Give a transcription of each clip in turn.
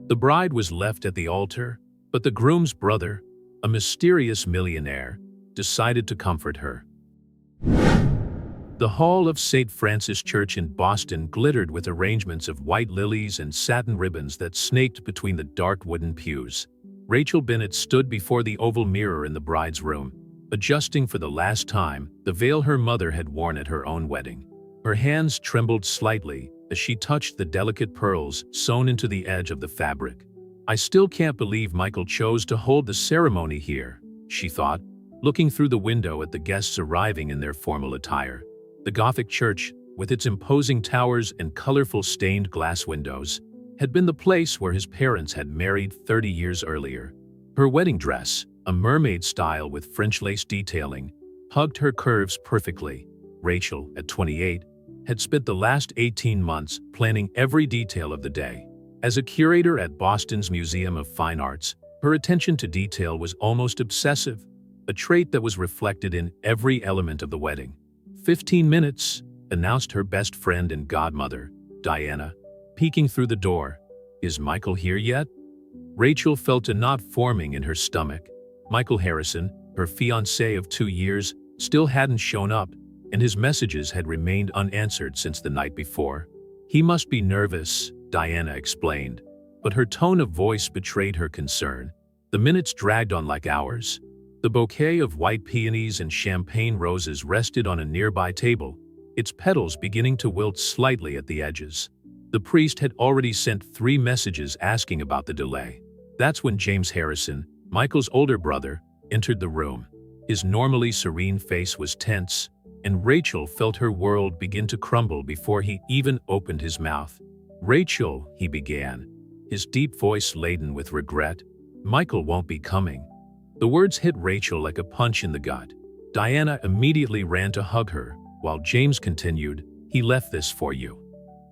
The bride was left at the altar, but the groom's brother, a mysterious millionaire, decided to comfort her. The hall of St. Francis Church in Boston glittered with arrangements of white lilies and satin ribbons that snaked between the dark wooden pews. Rachel Bennett stood before the oval mirror in the bride's room, adjusting for the last time the veil her mother had worn at her own wedding. Her hands trembled slightly as she touched the delicate pearls sewn into the edge of the fabric. "I still can't believe Michael chose to hold the ceremony here," she thought, looking through the window at the guests arriving in their formal attire. The Gothic church, with its imposing towers and colorful stained glass windows, had been the place where his parents had married 30 years earlier. Her wedding dress, a mermaid style with French lace detailing, hugged her curves perfectly. Rachel, at 28, had spent the last 18 months planning every detail of the day. As a curator at Boston's Museum of Fine Arts, her attention to detail was almost obsessive, a trait that was reflected in every element of the wedding. 15 minutes, announced her best friend and godmother, Diana, peeking through the door. "Is Michael here yet?" Rachel felt a knot forming in her stomach. Michael Harrison, her fiancé of 2 years, still hadn't shown up, and his messages had remained unanswered since the night before. "He must be nervous," Diana explained, but her tone of voice betrayed her concern. The minutes dragged on like hours. The bouquet of white peonies and champagne roses rested on a nearby table, its petals beginning to wilt slightly at the edges. The priest had already sent 3 messages asking about the delay. That's when James Harrison, Michael's older brother, entered the room. His normally serene face was tense, and Rachel felt her world begin to crumble before he even opened his mouth. "Rachel," he began, his deep voice laden with regret, "Michael won't be coming." The words hit Rachel like a punch in the gut. Diana immediately ran to hug her, while James continued, "He left this for you."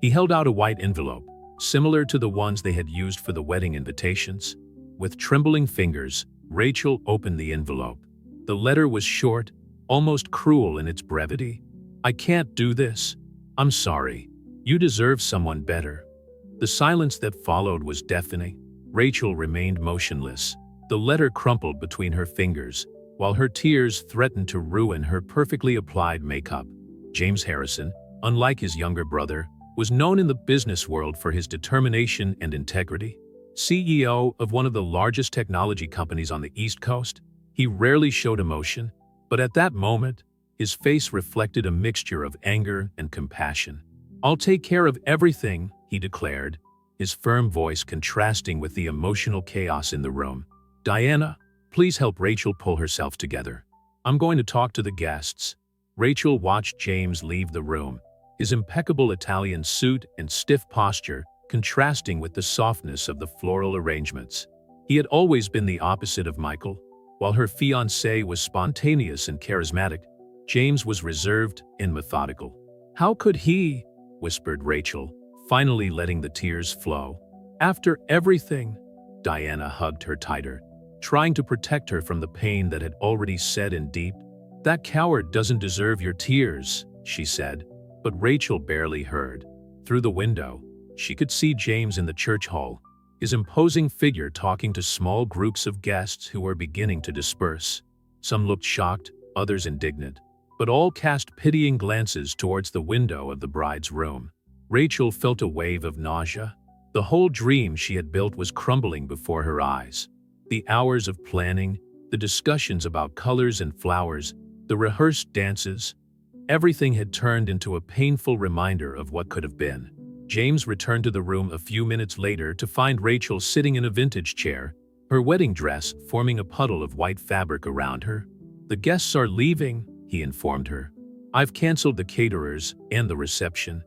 He held out a white envelope, similar to the ones they had used for the wedding invitations. With trembling fingers, Rachel opened the envelope. The letter was short, almost cruel in its brevity. "I can't do this. I'm sorry. You deserve someone better." The silence that followed was deafening. Rachel remained motionless. The letter crumpled between her fingers, while her tears threatened to ruin her perfectly applied makeup. James Harrison, unlike his younger brother, was known in the business world for his determination and integrity. CEO of one of the largest technology companies on the East Coast, he rarely showed emotion, but at that moment, his face reflected a mixture of anger and compassion. "I'll take care of everything," he declared, his firm voice contrasting with the emotional chaos in the room. "Diana, please help Rachel pull herself together. I'm going to talk to the guests." Rachel watched James leave the room, his impeccable Italian suit and stiff posture contrasting with the softness of the floral arrangements. He had always been the opposite of Michael. While her fiancé was spontaneous and charismatic, James was reserved and methodical. "How could he?" whispered Rachel, finally letting the tears flow. "After everything." Diana hugged her tighter, trying to protect her from the pain that had already set in deep. "That coward doesn't deserve your tears," she said, but Rachel barely heard. Through the window, she could see James in the church hall, his imposing figure talking to small groups of guests who were beginning to disperse. Some looked shocked, others indignant, but all cast pitying glances towards the window of the bride's room. Rachel felt a wave of nausea. The whole dream she had built was crumbling before her eyes. The hours of planning, the discussions about colors and flowers, the rehearsed dances, everything had turned into a painful reminder of what could have been. James returned to the room a few minutes later to find Rachel sitting in a vintage chair, her wedding dress forming a puddle of white fabric around her. "The guests are leaving," he informed her. "I've canceled the caterers and the reception."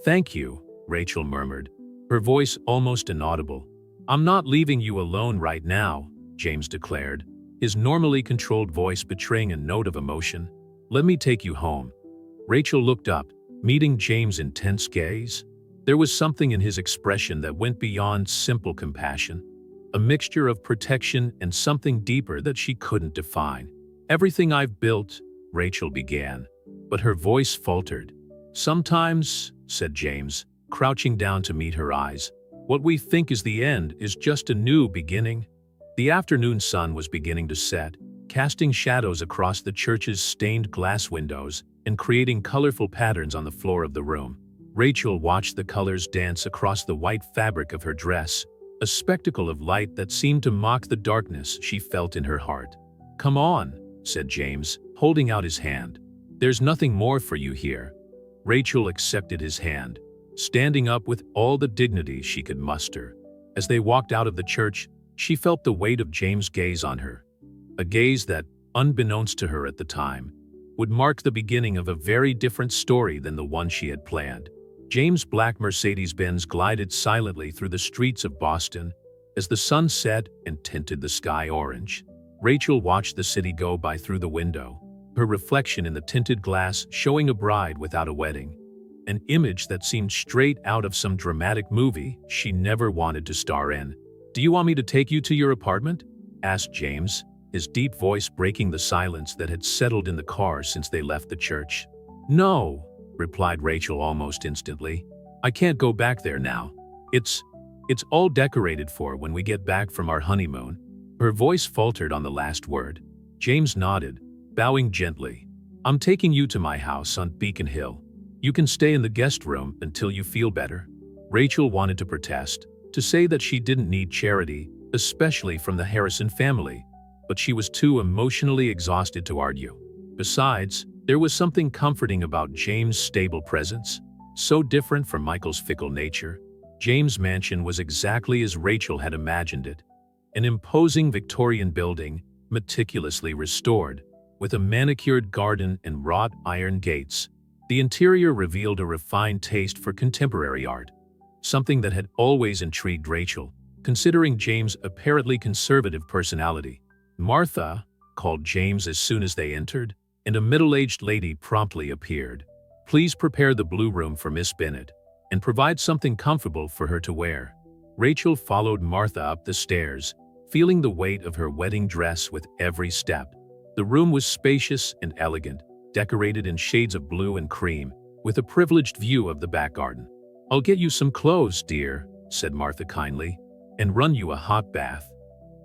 "Thank you," Rachel murmured, her voice almost inaudible. "I'm not leaving you alone right now," James declared, his normally controlled voice betraying a note of emotion. "Let me take you home." Rachel looked up, meeting James' intense gaze. There was something in his expression that went beyond simple compassion, a mixture of protection and something deeper that she couldn't define. "Everything I've built," Rachel began, but her voice faltered. "Sometimes," said James, crouching down to meet her eyes, What we think is the end is just a new beginning. The afternoon sun was beginning to set, casting shadows across the church's stained glass windows and creating colorful patterns on the floor of the room. Rachel watched the colors dance across the white fabric of her dress, a spectacle of light that seemed to mock the darkness she felt in her heart. "Come on," said James, holding out his hand. "There's nothing more for you here." Rachel accepted his hand, standing up with all the dignity she could muster. As they walked out of the church, she felt the weight of James' gaze on her, a gaze that, unbeknownst to her at the time, would mark the beginning of a very different story than the one she had planned. James' black Mercedes-Benz glided silently through the streets of Boston as the sun set and tinted the sky orange. Rachel watched the city go by through the window, her reflection in the tinted glass showing a bride without a wedding, an image that seemed straight out of some dramatic movie she never wanted to star in. "Do you want me to take you to your apartment?" asked James, his deep voice breaking the silence that had settled in the car since they left the church. "No," replied Rachel almost instantly. "I can't go back there now. It's all decorated for when we get back from our honeymoon." Her voice faltered on the last word. James nodded, bowing gently. "I'm taking you to my house on Beacon Hill. You can stay in the guest room until you feel better." Rachel wanted to protest, to say that she didn't need charity, especially from the Harrison family, but she was too emotionally exhausted to argue. Besides, there was something comforting about James' stable presence, so different from Michael's fickle nature. James' mansion was exactly as Rachel had imagined it, an imposing Victorian building, meticulously restored, with a manicured garden and wrought iron gates. The interior revealed a refined taste for contemporary art, something that had always intrigued Rachel, considering James' apparently conservative personality. "Martha," called James as soon as they entered, and a middle-aged lady promptly appeared. "Please prepare the blue room for Miss Bennet, and provide something comfortable for her to wear." Rachel followed Martha up the stairs, feeling the weight of her wedding dress with every step. The room was spacious and elegant, decorated in shades of blue and cream, with a privileged view of the back garden. "I'll get you some clothes, dear," said Martha kindly, "and run you a hot bath."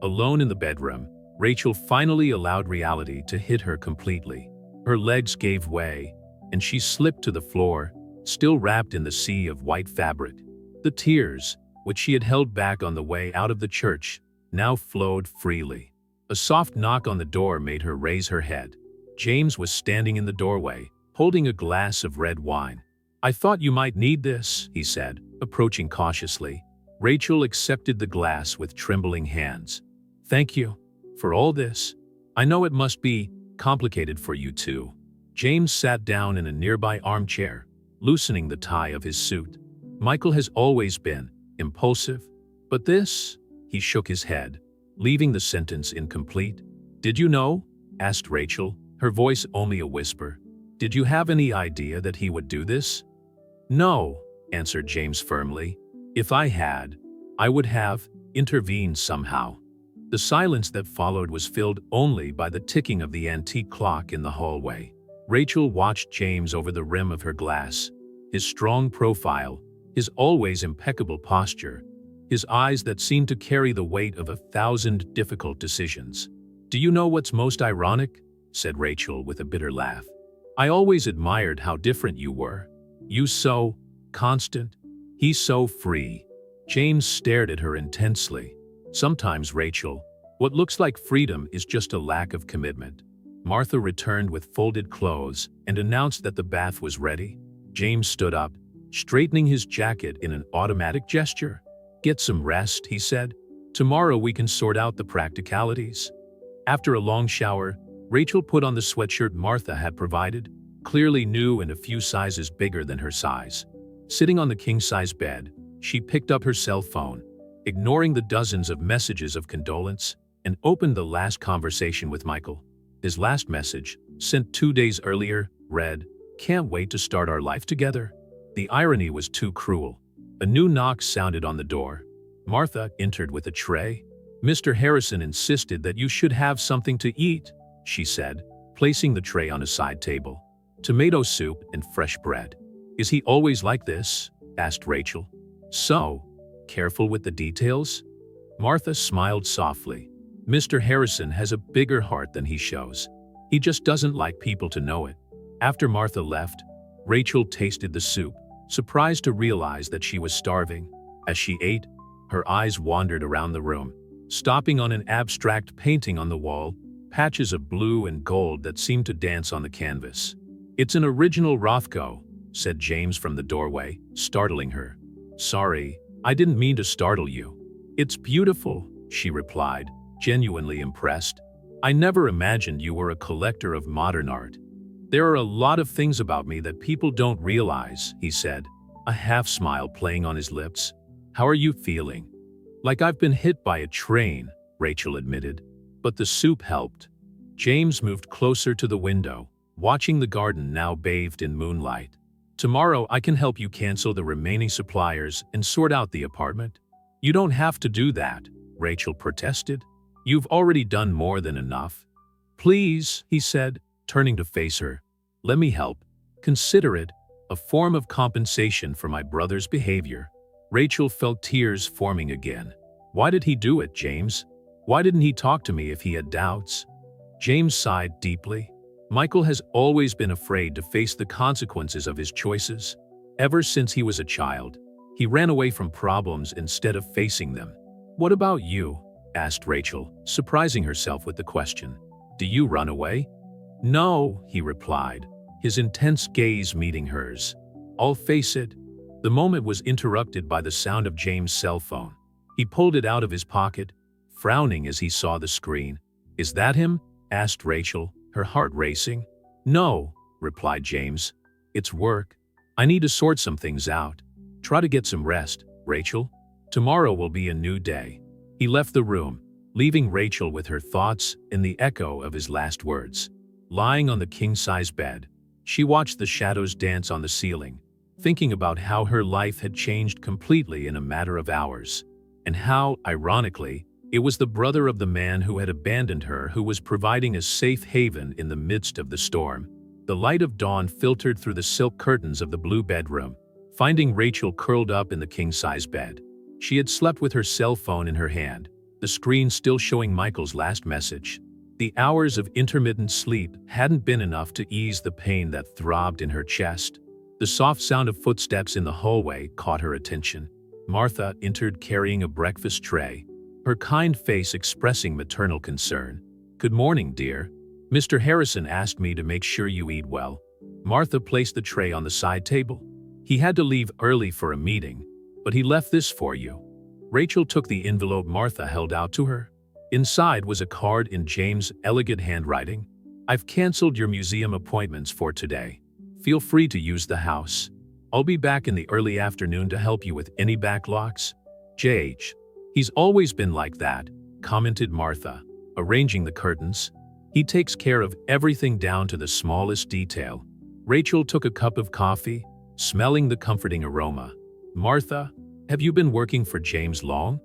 Alone in the bedroom, Rachel finally allowed reality to hit her completely. Her legs gave way, and she slipped to the floor, still wrapped in the sea of white fabric. The tears, which she had held back on the way out of the church, now flowed freely. A soft knock on the door made her raise her head. James was standing in the doorway, holding a glass of red wine. "I thought you might need this," he said, approaching cautiously. Rachel accepted the glass with trembling hands. "Thank you for all this. I know it must be complicated for you too." James sat down in a nearby armchair, loosening the tie of his suit. "Michael has always been impulsive, but this..." He shook his head, leaving the sentence incomplete. "Did you know?" asked Rachel, her voice only a whisper. "Did you have any idea that he would do this?" "No," answered James firmly. "If I had, I would have intervened somehow." The silence that followed was filled only by the ticking of the antique clock in the hallway. Rachel watched James over the rim of her glass, his strong profile, his always impeccable posture, his eyes that seemed to carry the weight of 1,000 difficult decisions. "Do you know what's most ironic?" said Rachel with a bitter laugh. "I always admired how different you were. You so constant, he so free." James stared at her intensely. "Sometimes, Rachel, what looks like freedom is just a lack of commitment." Martha returned with folded clothes and announced that the bath was ready. James stood up, straightening his jacket in an automatic gesture. "Get some rest," he said. "Tomorrow we can sort out the practicalities." After a long shower, Rachel put on the sweatshirt Martha had provided, clearly new and a few sizes bigger than her size. Sitting on the king-size bed, she picked up her cell phone, ignoring the dozens of messages of condolence, and opened the last conversation with Michael. His last message, sent 2 days earlier, read, "Can't wait to start our life together." The irony was too cruel. A new knock sounded on the door. Martha entered with a tray. "Mr. Harrison insisted that you should have something to eat," she said, placing the tray on a side table. "Tomato soup and fresh bread." "Is he always like this?" asked Rachel. "So," Careful with the details? Martha smiled softly. Mr. Harrison has a bigger heart than he shows. He just doesn't like people to know it. After Martha left, Rachel tasted the soup, surprised to realize that she was starving. As she ate, her eyes wandered around the room, stopping on an abstract painting on the wall, patches of blue and gold that seemed to dance on the canvas. "It's an original Rothko," said James from the doorway, startling her. "Sorry, I didn't mean to startle you." "It's beautiful," she replied, genuinely impressed. "I never imagined you were a collector of modern art." "There are a lot of things about me that people don't realize," he said, a half-smile playing on his lips. "How are you feeling?" "Like I've been hit by a train," Rachel admitted. But the soup helped. James moved closer to the window, watching the garden now bathed in moonlight. "Tomorrow I can help you cancel the remaining suppliers and sort out the apartment." "You don't have to do that," Rachel protested. "You've already done more than enough." "Please," he said, turning to face her. "Let me help. Consider it a form of compensation for my brother's behavior." Rachel felt tears forming again. "Why did he do it, James? Why didn't he talk to me if he had doubts?" James sighed deeply. "Michael has always been afraid to face the consequences of his choices. Ever since he was a child, he ran away from problems instead of facing them." "What about you?" asked Rachel, surprising herself with the question. "Do you run away?" "No," he replied, his intense gaze meeting hers. "I'll face it." The moment was interrupted by the sound of James' cell phone. He pulled it out of his pocket, frowning as he saw the screen. "Is that him?" asked Rachel, her heart racing. "No," replied James. "It's work. I need to sort some things out. Try to get some rest, Rachel. Tomorrow will be a new day." He left the room, leaving Rachel with her thoughts and the echo of his last words. Lying on the king-size bed, she watched the shadows dance on the ceiling, thinking about how her life had changed completely in a matter of hours, and how, ironically, it was the brother of the man who had abandoned her who was providing a safe haven in the midst of the storm. The light of dawn filtered through the silk curtains of the blue bedroom, finding Rachel curled up in the king-size bed. She had slept with her cell phone in her hand, the screen still showing Michael's last message. The hours of intermittent sleep hadn't been enough to ease the pain that throbbed in her chest. The soft sound of footsteps in the hallway caught her attention. Martha entered carrying a breakfast tray, her kind face expressing maternal concern. "Good morning, dear. Mr. Harrison asked me to make sure you eat well." Martha placed the tray on the side table. "He had to leave early for a meeting, but he left this for you." Rachel took the envelope Martha held out to her. Inside was a card in James' elegant handwriting. "I've canceled your museum appointments for today. Feel free to use the house. I'll be back in the early afternoon to help you with any backlocks." "JH. He's always been like that," commented Martha, arranging the curtains. "He takes care of everything down to the smallest detail." Rachel took a cup of coffee, smelling the comforting aroma. "Martha, have you been working for James long?"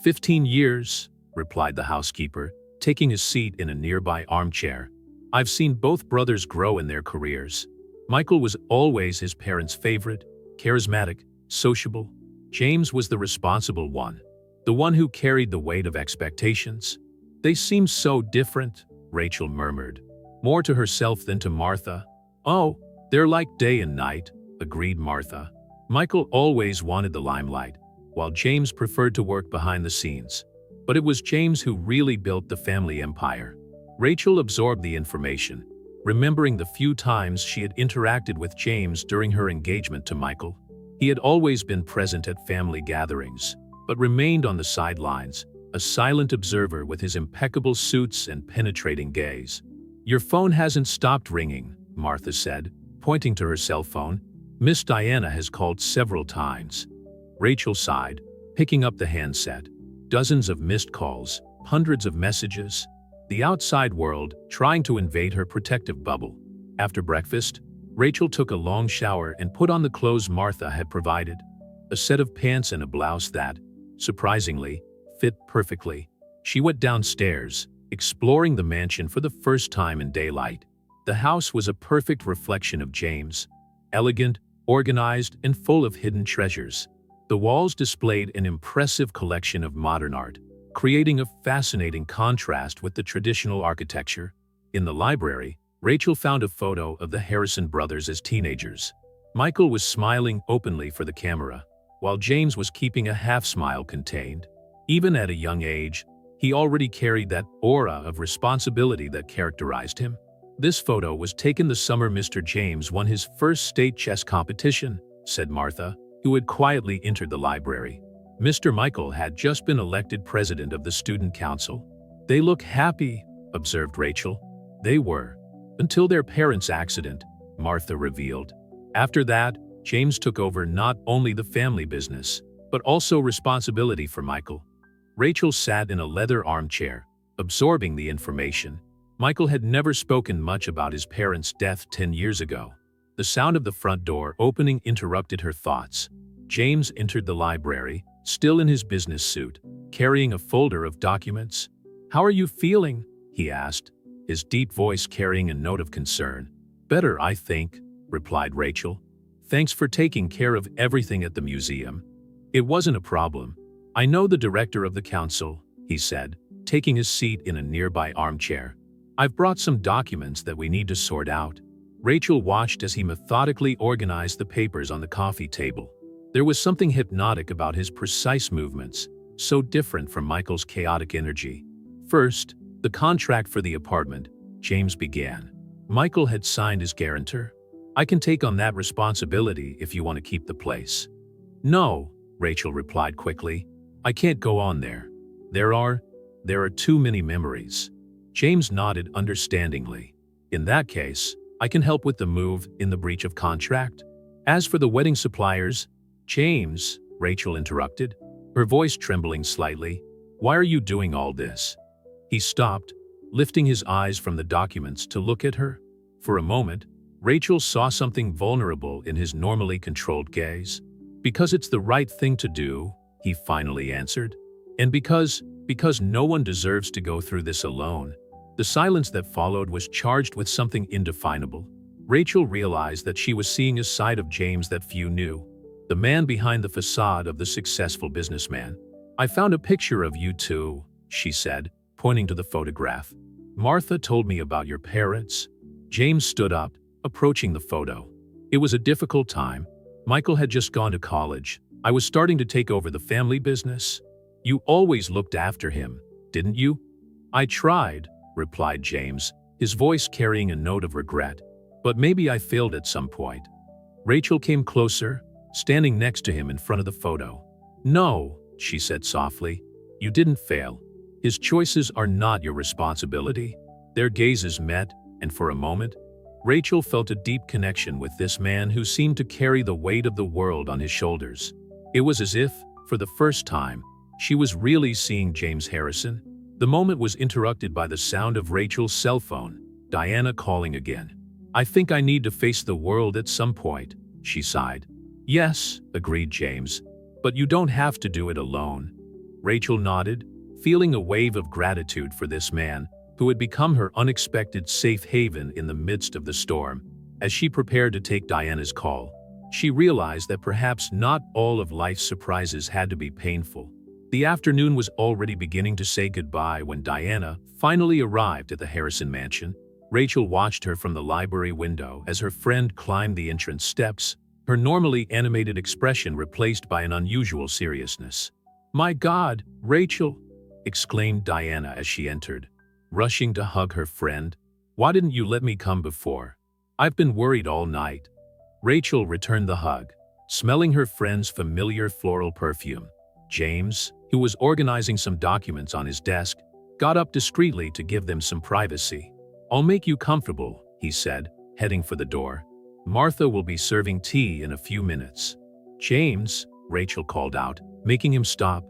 15 years, replied the housekeeper, taking a seat in a nearby armchair. "I've seen both brothers grow in their careers. Michael was always his parents' favorite, charismatic, sociable. James was the responsible one, the one who carried the weight of expectations." "They seem so different," Rachel murmured, more to herself than to Martha. "Oh, they're like day and night," agreed Martha. "Michael always wanted the limelight, while James preferred to work behind the scenes. But it was James who really built the family empire." Rachel absorbed the information, remembering the few times she had interacted with James during her engagement to Michael. He had always been present at family gatherings, but remained on the sidelines, a silent observer with his impeccable suits and penetrating gaze. "Your phone hasn't stopped ringing," Martha said, pointing to her cell phone. "Miss Diana has called several times." Rachel sighed, picking up the handset. Dozens of missed calls, hundreds of messages. The outside world trying to invade her protective bubble. After breakfast, Rachel took a long shower and put on the clothes Martha had provided. A set of pants and a blouse that, surprisingly, fit perfectly. She went downstairs, exploring the mansion for the first time in daylight. The house was a perfect reflection of James. Elegant, organized, and full of hidden treasures. The walls displayed an impressive collection of modern art, creating a fascinating contrast with the traditional architecture. In the library, Rachel found a photo of the Harrison brothers as teenagers. Michael was smiling openly for the camera, while James was keeping a half-smile contained. Even at a young age, he already carried that aura of responsibility that characterized him. "This photo was taken the summer Mr. James won his first state chess competition," said Martha, who had quietly entered the library. Mr. Michael had just been elected president of the student council. "They look happy," observed Rachel. "They were, until their parents' accident," Martha revealed. After that, James took over not only the family business, but also responsibility for Michael. Rachel sat in a leather armchair, absorbing the information. Michael had never spoken much about his parents' death 10 years ago. The sound of the front door opening interrupted her thoughts. James entered the library, still in his business suit, carrying a folder of documents. "How are you feeling?" he asked, his deep voice carrying a note of concern. "Better, I think," replied Rachel. "Thanks for taking care of everything at the museum." "It wasn't a problem. I know the director of the council," he said, taking his seat in a nearby armchair. "I've brought some documents that we need to sort out." Rachel watched as he methodically organized the papers on the coffee table. There was something hypnotic about his precise movements, so different from Michael's chaotic energy. "First, the contract for the apartment," James began. "Michael had signed as guarantor. I can take on that responsibility if you want to keep the place." "No," Rachel replied quickly. "I can't go on there. There are too many memories." James nodded understandingly. "In that case, I can help with the move in the breach of contract." "As for the wedding suppliers," "James," Rachel interrupted, her voice trembling slightly, "why are you doing all this?" He stopped, lifting his eyes from the documents to look at her. For a moment, Rachel saw something vulnerable in his normally controlled gaze. "Because it's the right thing to do," he finally answered. "And because no one deserves to go through this alone." The silence that followed was charged with something indefinable. Rachel realized that she was seeing a side of James that few knew, the man behind the facade of the successful businessman. "I found a picture of you too," she said, pointing to the photograph. "Martha told me about your parents." James stood up, approaching the photo. "It was a difficult time. Michael had just gone to college. I was starting to take over the family business. You always looked after him, didn't you?" "I tried," replied James, his voice carrying a note of regret. "But maybe I failed at some point." Rachel came closer, standing next to him in front of the photo. "No," she said softly, "you didn't fail. His choices are not your responsibility." Their gazes met, and for a moment, Rachel felt a deep connection with this man who seemed to carry the weight of the world on his shoulders. It was as if, for the first time, she was really seeing James Harrison. The moment was interrupted by the sound of Rachel's cell phone, Diana calling again. "I think I need to face the world at some point," she sighed. "Yes," agreed James, "but you don't have to do it alone." Rachel nodded, feeling a wave of gratitude for this man, who had become her unexpected safe haven in the midst of the storm. As she prepared to take Diana's call, she realized that perhaps not all of life's surprises had to be painful. The afternoon was already beginning to say goodbye when Diana finally arrived at the Harrison mansion. Rachel watched her from the library window as her friend climbed the entrance steps, her normally animated expression replaced by an unusual seriousness. "My God, Rachel!" exclaimed Diana as she entered, rushing to hug her friend. "Why didn't you let me come before? I've been worried all night." Rachel returned the hug, smelling her friend's familiar floral perfume. James, who was organizing some documents on his desk, got up discreetly to give them some privacy. "I'll make you comfortable," he said, heading for the door. "Martha will be serving tea in a few minutes." "James," Rachel called out, making him stop.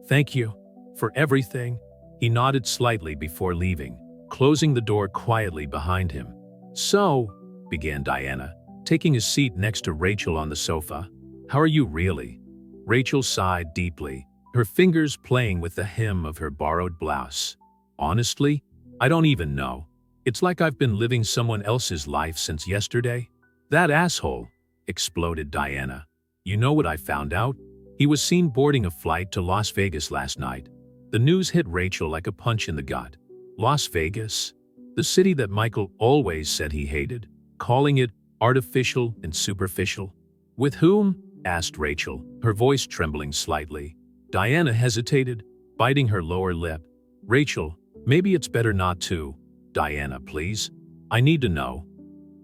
"Thank you for everything." He nodded slightly before leaving, closing the door quietly behind him. "So," began Diana, taking a seat next to Rachel on the sofa, "how are you really?" Rachel sighed deeply, her fingers playing with the hem of her borrowed blouse. "Honestly, I don't even know. It's like I've been living someone else's life since yesterday." "That asshole!" exploded Diana. "You know what I found out?" He was seen boarding a flight to Las Vegas last night. The news hit Rachel like a punch in the gut. Las Vegas? The city that Michael always said he hated, calling it artificial and superficial. With whom? Asked Rachel, her voice trembling slightly. Diana hesitated, biting her lower lip. Rachel, maybe it's better not to. Diana, please. I need to know.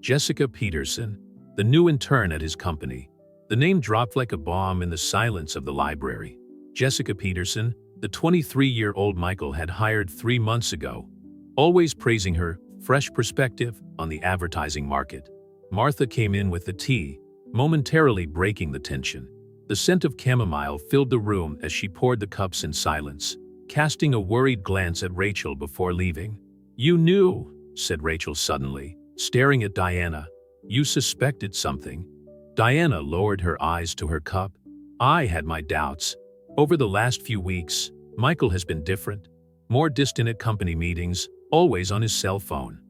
Jessica Peterson, the new intern at his company. The name dropped like a bomb in the silence of the library. Jessica Peterson, the 23-year-old Michael had hired 3 months ago, always praising her fresh perspective on the advertising market. Martha came in with the tea, momentarily breaking the tension. The scent of chamomile filled the room as she poured the cups in silence, casting a worried glance at Rachel before leaving. "You knew," said Rachel suddenly, staring at Diana. "You suspected something." Diana lowered her eyes to her cup. "I had my doubts. Over the last few weeks, Michael has been different, more distant at company meetings, always on his cell phone."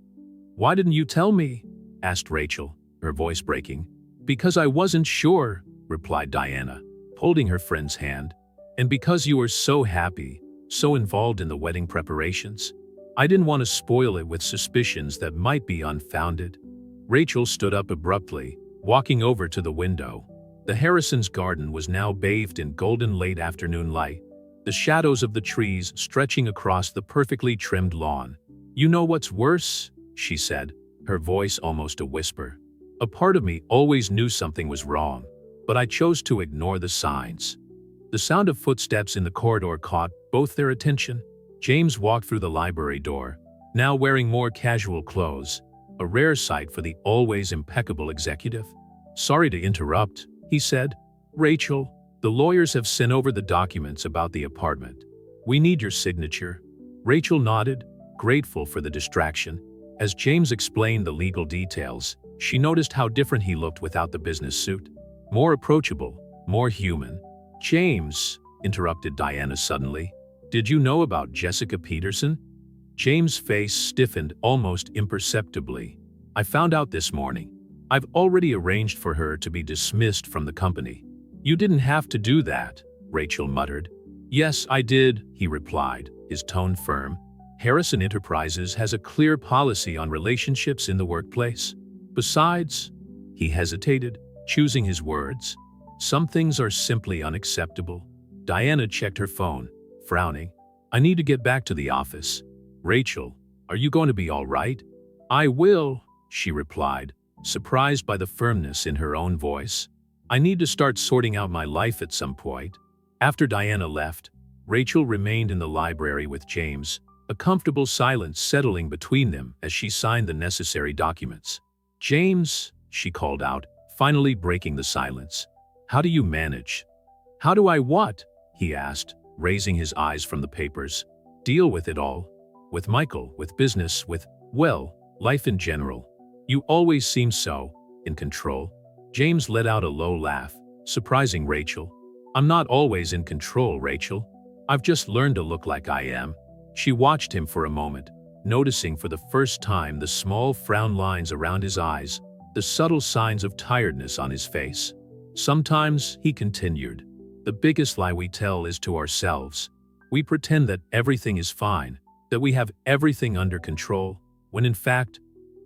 "Why didn't you tell me?" asked Rachel, her voice breaking. "Because I wasn't sure," replied Diana, holding her friend's hand. "And because you were so happy, so involved in the wedding preparations. I didn't want to spoil it with suspicions that might be unfounded." Rachel stood up abruptly, walking over to the window. The Harrisons' garden was now bathed in golden late afternoon light, the shadows of the trees stretching across the perfectly trimmed lawn. "You know what's worse?" she said, her voice almost a whisper. "A part of me always knew something was wrong, but I chose to ignore the signs." The sound of footsteps in the corridor caught both their attention. James walked through the library door, now wearing more casual clothes, a rare sight for the always impeccable executive. "Sorry to interrupt," he said. "Rachel, the lawyers have sent over the documents about the apartment. We need your signature." Rachel nodded, grateful for the distraction. As James explained the legal details, she noticed how different he looked without the business suit. More approachable, more human. "James," interrupted Diana suddenly, "did you know about Jessica Peterson?" James' face stiffened almost imperceptibly. "I found out this morning. I've already arranged for her to be dismissed from the company." "You didn't have to do that," Rachel muttered. "Yes, I did," he replied, his tone firm. "Harrison Enterprises has a clear policy on relationships in the workplace. Besides," he hesitated, choosing his words, "some things are simply unacceptable." Diana checked her phone, frowning. "I need to get back to the office." "Rachel, are you going to be all right?" "I will," she replied, surprised by the firmness in her own voice. "I need to start sorting out my life at some point." After Diana left, Rachel remained in the library with James, a comfortable silence settling between them as she signed the necessary documents. "James," she called out, finally breaking the silence. "How do you manage?" "How do I what?" he asked, raising his eyes from the papers. "Deal with it all. With Michael, with business, with, well, life in general. You always seem so in control." James let out a low laugh, surprising Rachel. "I'm not always in control, Rachel. I've just learned to look like I am." She watched him for a moment, noticing for the first time the small frown lines around his eyes, the subtle signs of tiredness on his face. "Sometimes," he continued, "the biggest lie we tell is to ourselves. We pretend that everything is fine, that we have everything under control, when in fact,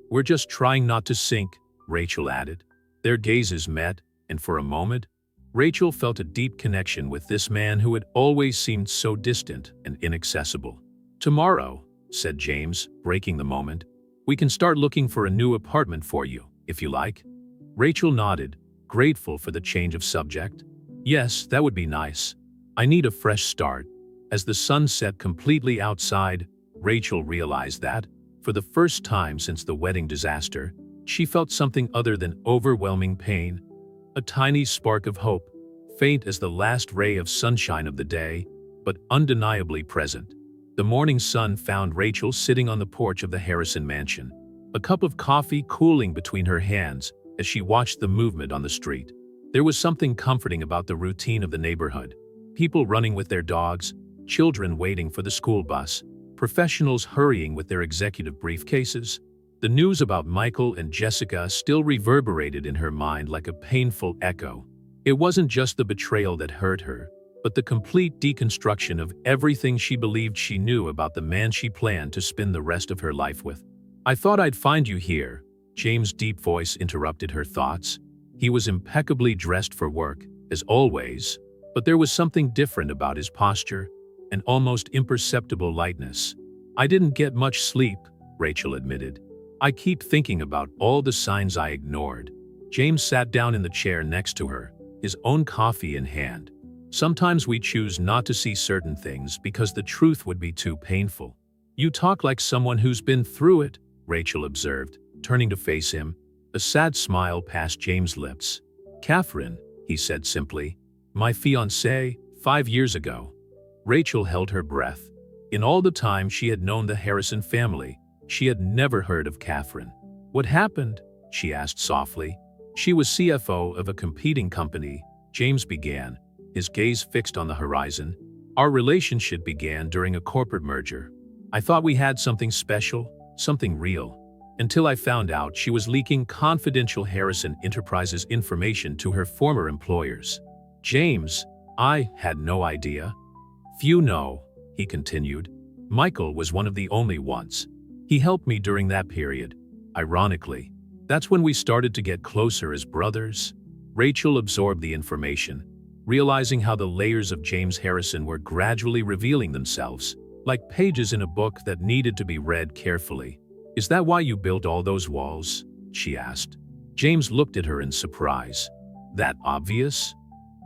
we're just trying not to sink," Rachel added. Their gazes met, and for a moment, Rachel felt a deep connection with this man who had always seemed so distant and inaccessible. "Tomorrow," said James, breaking the moment, "we can start looking for a new apartment for you, if you like." Rachel nodded, grateful for the change of subject. "Yes, that would be nice. I need a fresh start." As the sun set completely outside, Rachel realized that, for the first time since the wedding disaster, she felt something other than overwhelming pain. A tiny spark of hope, faint as the last ray of sunshine of the day, but undeniably present. The morning sun found Rachel sitting on the porch of the Harrison mansion, a cup of coffee cooling between her hands as she watched the movement on the street. There was something comforting about the routine of the neighborhood. People running with their dogs, children waiting for the school bus, professionals hurrying with their executive briefcases. The news about Michael and Jessica still reverberated in her mind like a painful echo. It wasn't just the betrayal that hurt her, but the complete deconstruction of everything she believed she knew about the man she planned to spend the rest of her life with. "I thought I'd find you here," James' deep voice interrupted her thoughts. He was impeccably dressed for work, as always, but there was something different about his posture, an almost imperceptible lightness. "I didn't get much sleep," Rachel admitted. "I keep thinking about all the signs I ignored." James sat down in the chair next to her, his own coffee in hand. "Sometimes we choose not to see certain things because the truth would be too painful." "You talk like someone who's been through it," Rachel observed, turning to face him. A sad smile passed James' lips. "Catherine," he said simply, "my fiancée, 5 years ago." Rachel held her breath. In all the time she had known the Harrison family, she had never heard of Catherine. "What happened?" she asked softly. "She was CFO of a competing company," James began, his gaze fixed on the horizon. "Our relationship began during a corporate merger. I thought we had something special, something real, until I found out she was leaking confidential Harrison Enterprises information to her former employers." "James, I had no idea." "Few know," he continued. "Michael was one of the only ones. He helped me during that period. Ironically, that's when we started to get closer as brothers." Rachel absorbed the information, realizing how the layers of James Harrison were gradually revealing themselves, like pages in a book that needed to be read carefully. "Is that why you built all those walls?" she asked. James looked at her in surprise. "That obvious?"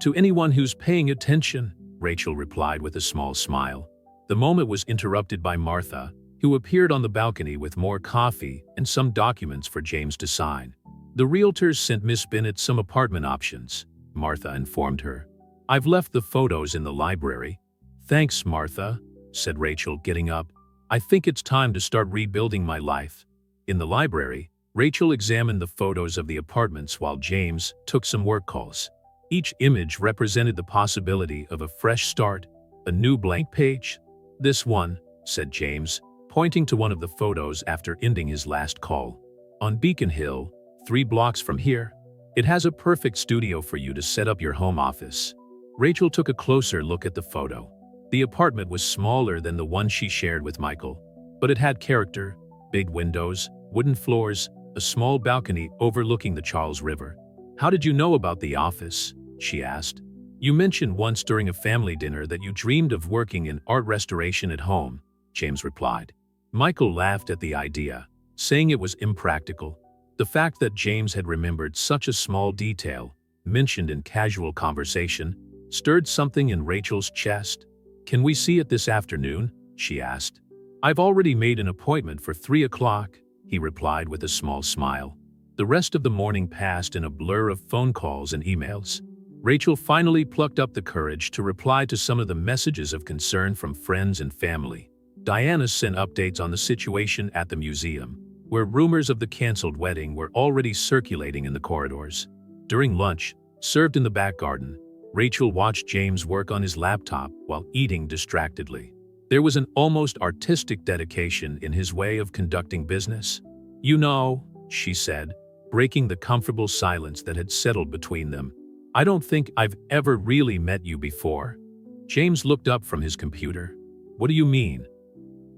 "To anyone who's paying attention," Rachel replied with a small smile. The moment was interrupted by Martha, who appeared on the balcony with more coffee and some documents for James to sign. "The realtors sent Miss Bennett some apartment options," Martha informed her. "I've left the photos in the library." "Thanks, Martha," said Rachel, getting up. "I think it's time to start rebuilding my life." In the library, Rachel examined the photos of the apartments while James took some work calls. Each image represented the possibility of a fresh start, a new blank page. "This one," said James, pointing to one of the photos after ending his last call. "On Beacon Hill, 3 blocks from here. It has a perfect studio for you to set up your home office." Rachel took a closer look at the photo. The apartment was smaller than the one she shared with Michael, but it had character: big windows, wooden floors, a small balcony overlooking the Charles River. "How did you know about the office?" she asked. "You mentioned once during a family dinner that you dreamed of working in art restoration at home," James replied. Michael laughed at the idea, saying it was impractical. The fact that James had remembered such a small detail, mentioned in casual conversation, stirred something in Rachel's chest. "Can we see it this afternoon?" she asked. "I've already made an appointment for 3 o'clock, he replied with a small smile. The rest of the morning passed in a blur of phone calls and emails. Rachel finally plucked up the courage to reply to some of the messages of concern from friends and family. Diana sent updates on the situation at the museum, where rumors of the canceled wedding were already circulating in the corridors. During lunch, served in the back garden, Rachel watched James work on his laptop while eating distractedly. There was an almost artistic dedication in his way of conducting business. "You know," she said, breaking the comfortable silence that had settled between them, "I don't think I've ever really met you before." James looked up from his computer. "What do you mean?"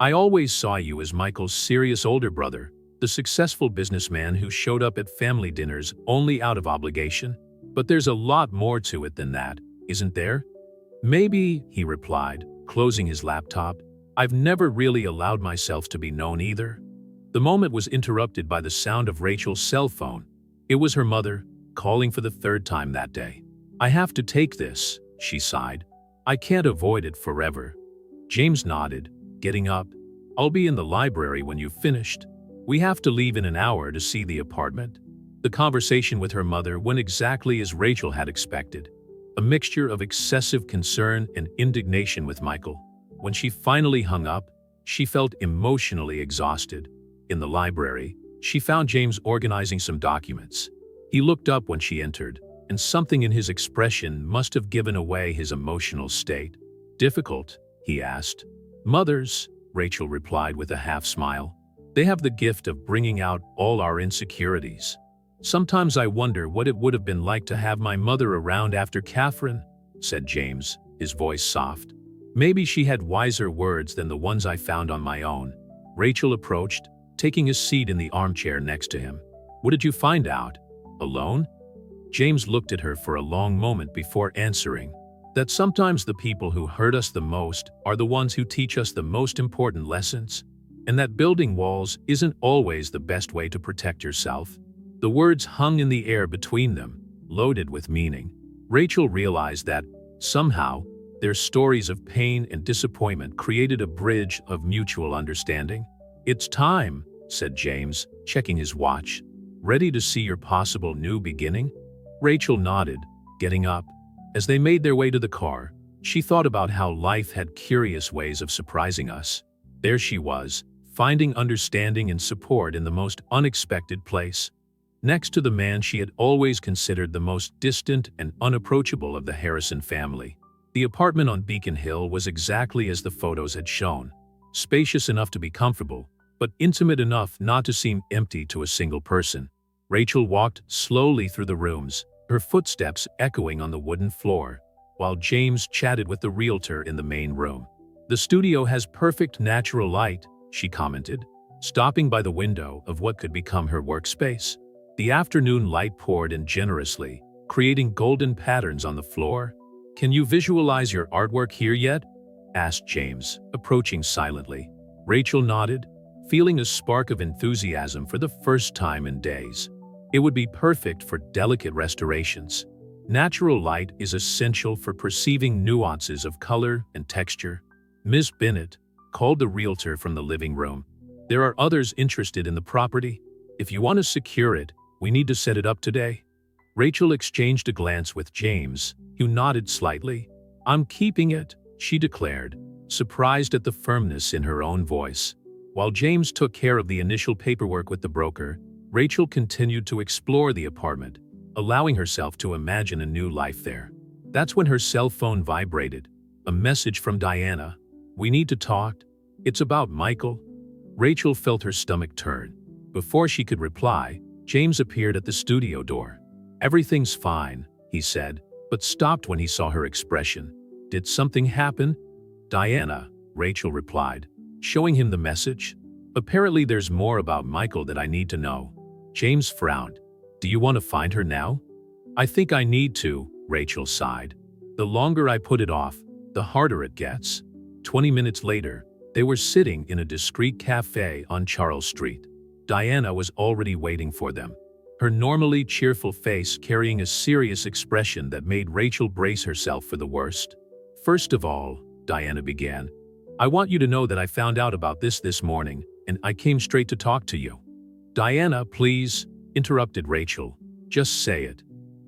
"I always saw you as Michael's serious older brother, the successful businessman who showed up at family dinners only out of obligation. But there's a lot more to it than that, isn't there?" "Maybe," he replied, closing his laptop. "I've never really allowed myself to be known either." The moment was interrupted by the sound of Rachel's cell phone. It was her mother, calling for the 3rd time that day. "I have to take this," she sighed. "I can't avoid it forever." James nodded, getting up. "I'll be in the library when you've finished. We have to leave in an hour to see the apartment." The conversation with her mother went exactly as Rachel had expected, a mixture of excessive concern and indignation with Michael. When she finally hung up, she felt emotionally exhausted. In the library, she found James organizing some documents. He looked up when she entered, and something in his expression must have given away his emotional state. "Difficult?" he asked. "Mothers," Rachel replied with a half smile. "They have the gift of bringing out all our insecurities." Sometimes I wonder what it would have been like to have my mother around after Catherine, said James, his voice soft. Maybe she had wiser words than the ones I found on my own. Rachel approached, taking a seat in the armchair next to him. What did you find out? Alone? James looked at her for a long moment before answering. That sometimes the people who hurt us the most are the ones who teach us the most important lessons, and that building walls isn't always the best way to protect yourself. The words hung in the air between them, loaded with meaning. Rachel realized that, somehow, their stories of pain and disappointment created a bridge of mutual understanding. It's time, said James, checking his watch. Ready to see your possible new beginning? Rachel nodded, getting up. As they made their way to the car, she thought about how life had curious ways of surprising us. There she was, finding understanding and support in the most unexpected place. Next to the man she had always considered the most distant and unapproachable of the Harrison family. The apartment on Beacon Hill was exactly as the photos had shown. Spacious enough to be comfortable, but intimate enough not to seem empty to a single person. Rachel walked slowly through the rooms, her footsteps echoing on the wooden floor, while James chatted with the realtor in the main room. The studio has perfect natural light, she commented, stopping by the window of what could become her workspace. The afternoon light poured in generously, creating golden patterns on the floor. Can you visualize your artwork here yet? Asked James, approaching silently. Rachel nodded, feeling a spark of enthusiasm for the first time in days. It would be perfect for delicate restorations. Natural light is essential for perceiving nuances of color and texture. Ms. Bennett called the realtor from the living room. There are others interested in the property. If you want to secure it, we need to set it up today. Rachel exchanged a glance with James, who nodded slightly. I'm keeping it, she declared, surprised at the firmness in her own voice. While James took care of the initial paperwork with the broker, Rachel continued to explore the apartment, allowing herself to imagine a new life there. That's when her cell phone vibrated. A message from Diana. We need to talk. It's about Michael. Rachel felt her stomach turn. Before she could reply, James appeared at the studio door. Everything's fine, he said, but stopped when he saw her expression. Did something happen? Diana, Rachel replied, showing him the message. Apparently there's more about Michael that I need to know. James frowned. Do you want to find her now? I think I need to, Rachel sighed. The longer I put it off, the harder it gets. 20 minutes later, they were sitting in a discreet cafe on Charles Street. Diana was already waiting for them, her normally cheerful face carrying a serious expression that made Rachel brace herself for the worst. First of all, Diana began, I want you to know that I found out about this morning, and I came straight to talk to you. Diana, please, interrupted Rachel. Just say it.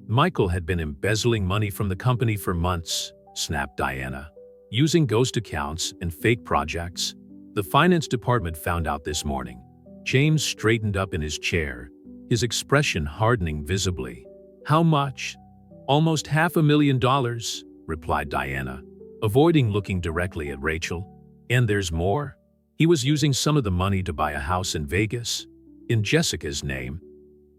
Michael had been embezzling money from the company for months, snapped Diana, using ghost accounts and fake projects. The finance department found out this morning. James straightened up in his chair, his expression hardening visibly. How much? Almost $500,000, replied Diana, avoiding looking directly at Rachel. And there's more. He was using some of the money to buy a house in Vegas, in Jessica's name.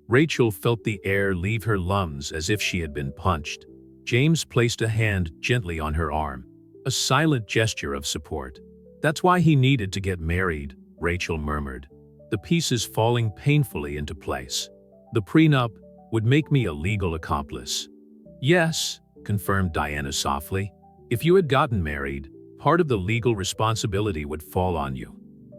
Rachel felt the air leave her lungs as if she had been punched. James placed a hand gently on her arm, a silent gesture of support. That's why he needed to get married, Rachel murmured, the pieces falling painfully into place. The prenup would make me a legal accomplice. Yes, confirmed Diana softly. If you had gotten married, part of the legal responsibility would fall on you.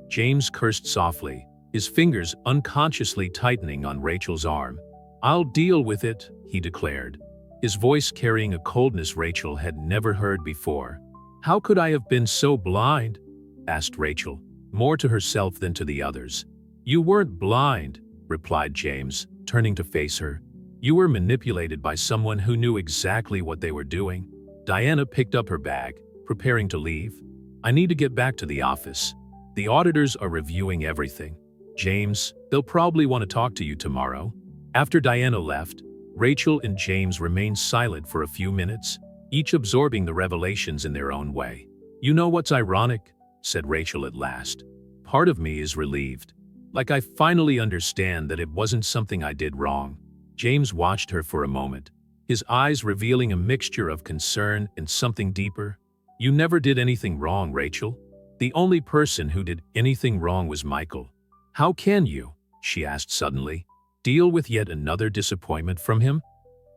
James cursed softly, his fingers unconsciously tightening on Rachel's arm. I'll deal with it, he declared, his voice carrying a coldness Rachel had never heard before. How could I have been so blind? Asked Rachel, more to herself than to the others. You weren't blind, replied James, turning to face her. You were manipulated by someone who knew exactly what they were doing. Diana picked up her bag, preparing to leave. I need to get back to the office. The auditors are reviewing everything. James, they'll probably want to talk to you tomorrow. After Diana left, Rachel and James remained silent for a few minutes, each absorbing the revelations in their own way. You know what's ironic? Said Rachel at last. Part of me is relieved. Like I finally understand that it wasn't something I did wrong. James watched her for a moment, his eyes revealing a mixture of concern and something deeper. "You never did anything wrong, Rachel. The only person who did anything wrong was Michael. How can you," she asked suddenly, "deal with yet another disappointment from him?"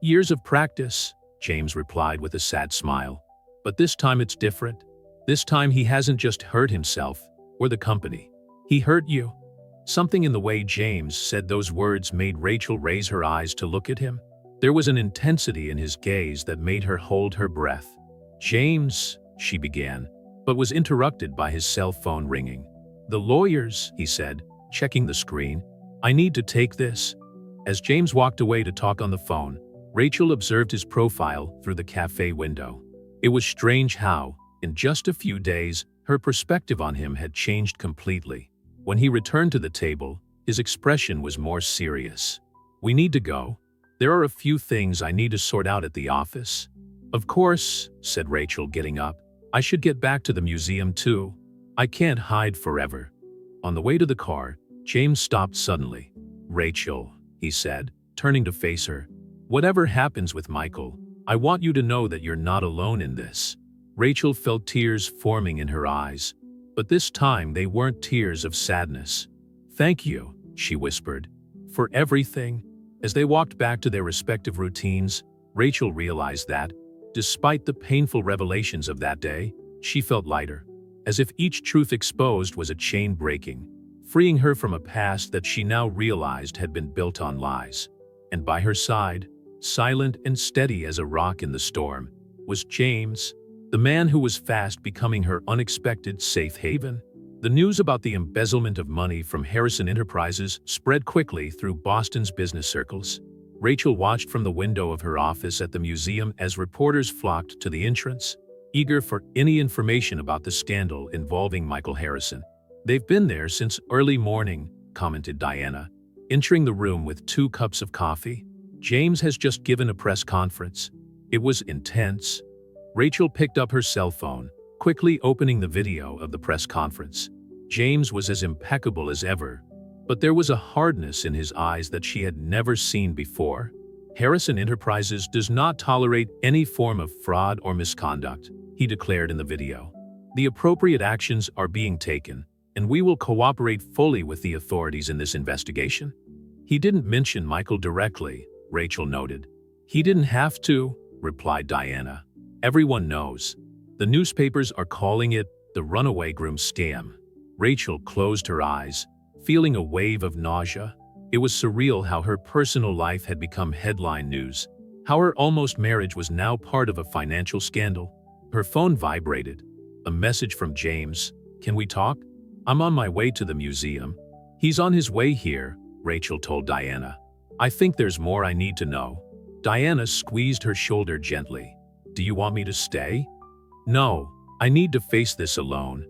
"Years of practice," James replied with a sad smile. "But this time it's different. This time he hasn't just hurt himself or the company. He hurt you." Something in the way James said those words made Rachel raise her eyes to look at him. There was an intensity in his gaze that made her hold her breath. "James," she began, but was interrupted by his cell phone ringing. "The lawyers," he said, checking the screen. "I need to take this." As James walked away to talk on the phone, Rachel observed his profile through the cafe window. It was strange how, in just a few days, her perspective on him had changed completely. When he returned to the table, his expression was more serious. "We need to go. There are a few things I need to sort out at the office." "Of course," said Rachel, getting up. "I should get back to the museum too. I can't hide forever." On the way to the car, James stopped suddenly. "Rachel," he said, turning to face her, "whatever happens with Michael, I want you to know that you're not alone in this." Rachel felt tears forming in her eyes, but this time they weren't tears of sadness. "Thank you," she whispered, "for everything." As they walked back to their respective routines, Rachel realized that, despite the painful revelations of that day, she felt lighter, as if each truth exposed was a chain breaking, freeing her from a past that she now realized had been built on lies. And by her side, silent and steady as a rock in the storm, was James, the man who was fast becoming her unexpected safe haven. The news about the embezzlement of money from Harrison Enterprises spread quickly through Boston's business circles. Rachel watched from the window of her office at the museum as reporters flocked to the entrance, eager for any information about the scandal involving Michael Harrison. "They've been there since early morning," commented Diana, entering the room with 2 cups of coffee. "James has just given a press conference. It was intense." Rachel picked up her cell phone, quickly opening the video of the press conference. James was as impeccable as ever, but there was a hardness in his eyes that she had never seen before. "Harrison Enterprises does not tolerate any form of fraud or misconduct," he declared in the video. "The appropriate actions are being taken, and we will cooperate fully with the authorities in this investigation." "He didn't mention Michael directly," Rachel noted. "He didn't have to," replied Diana. "Everyone knows. The newspapers are calling it the runaway groom scam." Rachel closed her eyes, feeling a wave of nausea. It was surreal how her personal life had become headline news, how her almost marriage was now part of a financial scandal. Her phone vibrated. A message from James. "Can we talk? I'm on my way to the museum." "He's on his way here," Rachel told Diana. "I think there's more I need to know." Diana squeezed her shoulder gently. "Do you want me to stay?" "No, I need to face this alone."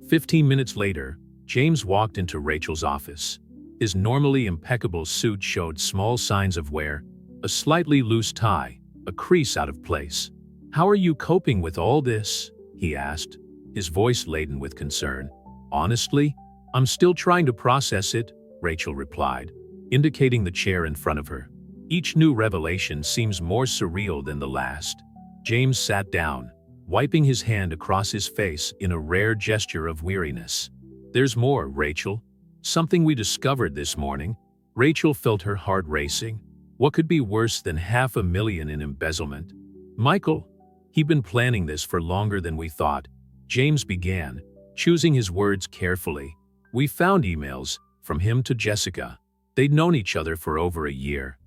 15 minutes later, James walked into Rachel's office. His normally impeccable suit showed small signs of wear, a slightly loose tie, a crease out of place. "How are you coping with all this?" he asked, his voice laden with concern. "Honestly, I'm still trying to process it," Rachel replied, indicating the chair in front of her. "Each new revelation seems more surreal than the last." James sat down, wiping his hand across his face in a rare gesture of weariness. "There's more, Rachel. Something we discovered this morning." Rachel felt her heart racing. What could be worse than $500,000 in embezzlement? "Michael, he'd been planning this for longer than we thought," James began, choosing his words carefully. "We found emails from him to Jessica. They'd known each other for over a year."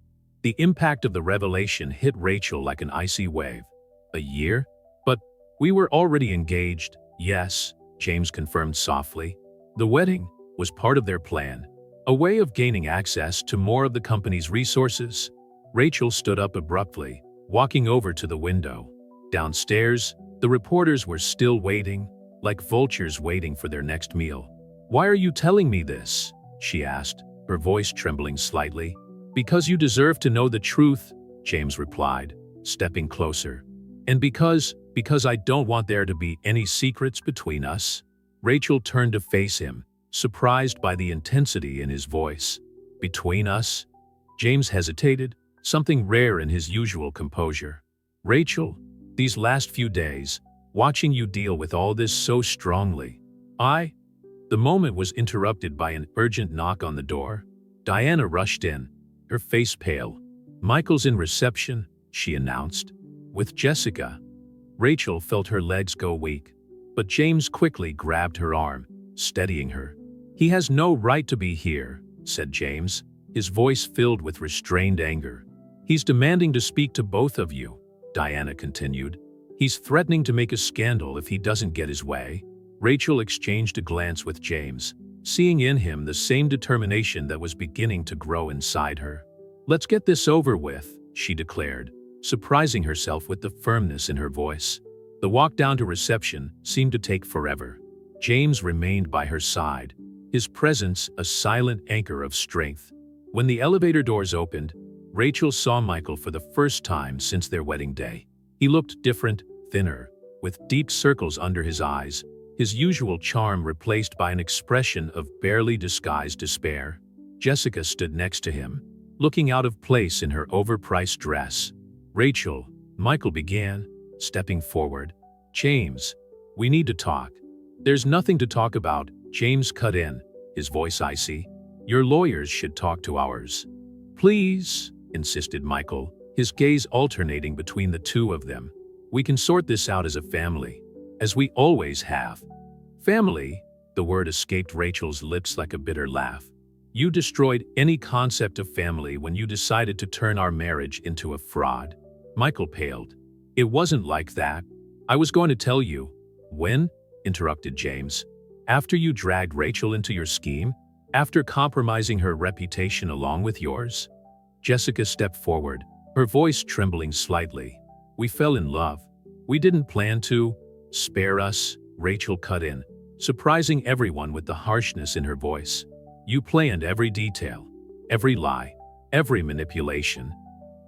The impact of the revelation hit Rachel like an icy wave. "A year? But we were already engaged." "Yes," James confirmed softly. "The wedding was part of their plan, a way of gaining access to more of the company's resources." Rachel stood up abruptly, walking over to the window. Downstairs, the reporters were still waiting, like vultures waiting for their next meal. "Why are you telling me this?" she asked, her voice trembling slightly. "Because you deserve to know the truth," James replied, stepping closer. "And because I don't want there to be any secrets between us." Rachel turned to face him, surprised by the intensity in his voice. "Between us?" James hesitated, something rare in his usual composure. "Rachel, these last few days, watching you deal with all this so strongly, The moment was interrupted by an urgent knock on the door. Diana rushed in, her face pale. "Michael's in reception," she announced. "With Jessica." Rachel felt her legs go weak, but James quickly grabbed her arm, steadying her. "He has no right to be here," said James, his voice filled with restrained anger. "He's demanding to speak to both of you," Diana continued. "He's threatening to make a scandal if he doesn't get his way." Rachel exchanged a glance with James, seeing in him the same determination that was beginning to grow inside her. "Let's get this over with," she declared, surprising herself with the firmness in her voice. The walk down to reception seemed to take forever. James remained by her side, his presence a silent anchor of strength. When the elevator doors opened, Rachel saw Michael for the first time since their wedding day. He looked different, thinner, with deep circles under his eyes, his usual charm replaced by an expression of barely disguised despair. Jessica stood next to him, looking out of place in her overpriced dress. "Rachel," Michael began, stepping forward. "James, we need to talk." "There's nothing to talk about," James cut in, his voice icy. "Your lawyers should talk to ours." "Please," insisted Michael, his gaze alternating between the two of them. "We can sort this out as a family, as we always have." "Family?" The word escaped Rachel's lips like a bitter laugh. "You destroyed any concept of family when you decided to turn our marriage into a fraud." Michael paled. "It wasn't like that. I was going to tell you." "When?" interrupted James. "After you dragged Rachel into your scheme? After compromising her reputation along with yours?" Jessica stepped forward, her voice trembling slightly. "We fell in love. We didn't plan to." "Spare us," Rachel cut in, surprising everyone with the harshness in her voice. "You planned every detail, every lie, every manipulation."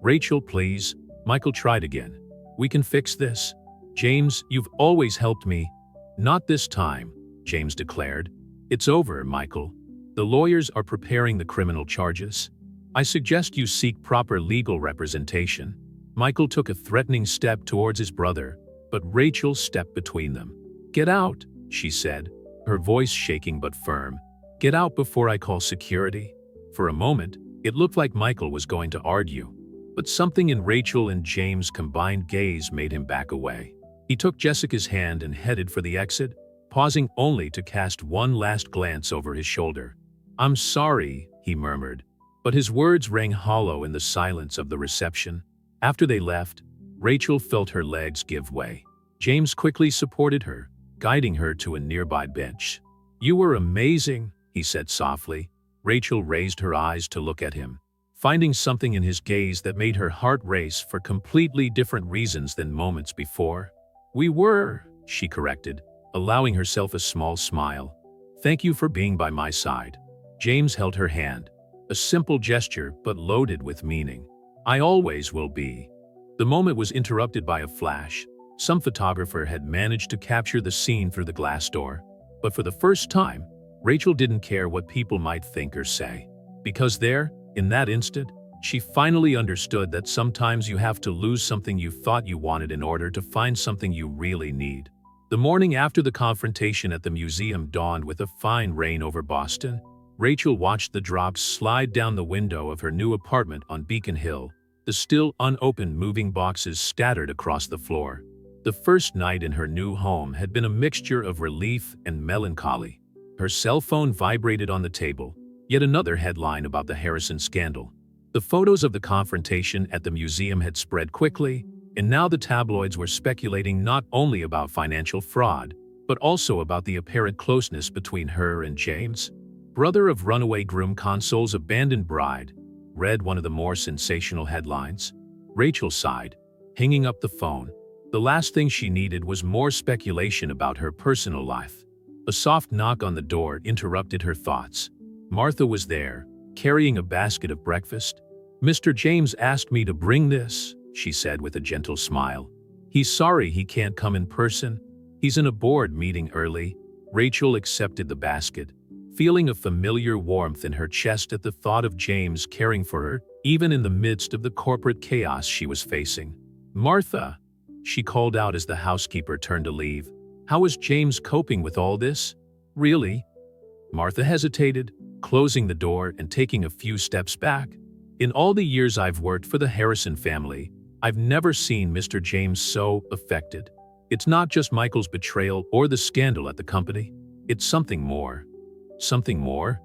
"Rachel, please," Michael tried again. "We can fix this." "James, you've always helped me." "Not this time," James declared. "It's over, Michael. The lawyers are preparing the criminal charges. I suggest you seek proper legal representation." Michael took a threatening step towards his brother, but Rachel stepped between them. "Get out," she said, her voice shaking but firm. "Get out before I call security." For a moment, it looked like Michael was going to argue, but something in Rachel and James' combined gaze made him back away. He took Jessica's hand and headed for the exit, pausing only to cast one last glance over his shoulder. "I'm sorry," he murmured, but his words rang hollow in the silence of the reception. After they left, Rachel felt her legs give way. James quickly supported her, guiding her to a nearby bench. "You were amazing," he said softly. Rachel raised her eyes to look at him, finding something in his gaze that made her heart race for completely different reasons than moments before. "We were," she corrected, allowing herself a small smile. "Thank you for being by my side." James held her hand, a simple gesture but loaded with meaning. "I always will be." The moment was interrupted by a flash. Some photographer had managed to capture the scene through the glass door. But for the first time, Rachel didn't care what people might think or say. Because there, in that instant, she finally understood that sometimes you have to lose something you thought you wanted in order to find something you really need. The morning after the confrontation at the museum dawned with a fine rain over Boston. Rachel watched the drops slide down the window of her new apartment on Beacon Hill, the still unopened moving boxes scattered across the floor. The first night in her new home had been a mixture of relief and melancholy. Her cell phone vibrated on the table, yet another headline about the Harrison scandal. The photos of the confrontation at the museum had spread quickly, and now the tabloids were speculating not only about financial fraud, but also about the apparent closeness between her and James. "Brother of runaway groom consoles abandoned bride," read one of the more sensational headlines. Rachel sighed, hanging up the phone. The last thing she needed was more speculation about her personal life. A soft knock on the door interrupted her thoughts. Martha was there, carrying a basket of breakfast. "Mr. James asked me to bring this," she said with a gentle smile. "He's sorry he can't come in person. He's in a board meeting early." Rachel accepted the basket, feeling a familiar warmth in her chest at the thought of James caring for her even in the midst of the corporate chaos she was facing. "Martha," she called out as the housekeeper turned to leave. "How is James coping with all this?" "Really?" Martha hesitated, closing the door and taking a few steps back. "In all the years I've worked for the Harrison family, I've never seen Mr. James so affected. It's not just Michael's betrayal or the scandal at the company. It's something more." "Something more?"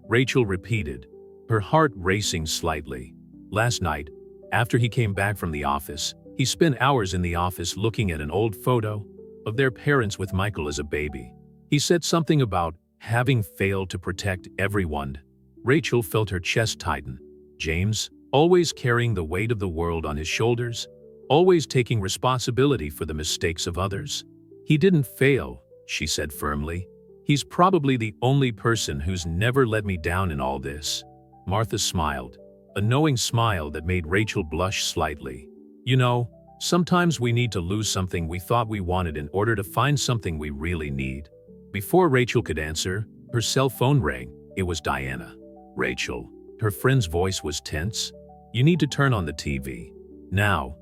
Rachel repeated, her heart racing slightly. "Last night, after he came back from the office, he spent hours in the office looking at an old photo of their parents with Michael as a baby. He said something about having failed to protect everyone." Rachel felt her chest tighten. James, always carrying the weight of the world on his shoulders, always taking responsibility for the mistakes of others. "He didn't fail," she said firmly. "He's probably the only person who's never let me down in all this." Martha smiled, a knowing smile that made Rachel blush slightly. "You know, sometimes we need to lose something we thought we wanted in order to find something we really need." Before Rachel could answer, her cell phone rang. It was Diana. "Rachel." Her friend's voice was tense. "You need to turn on the TV. Now."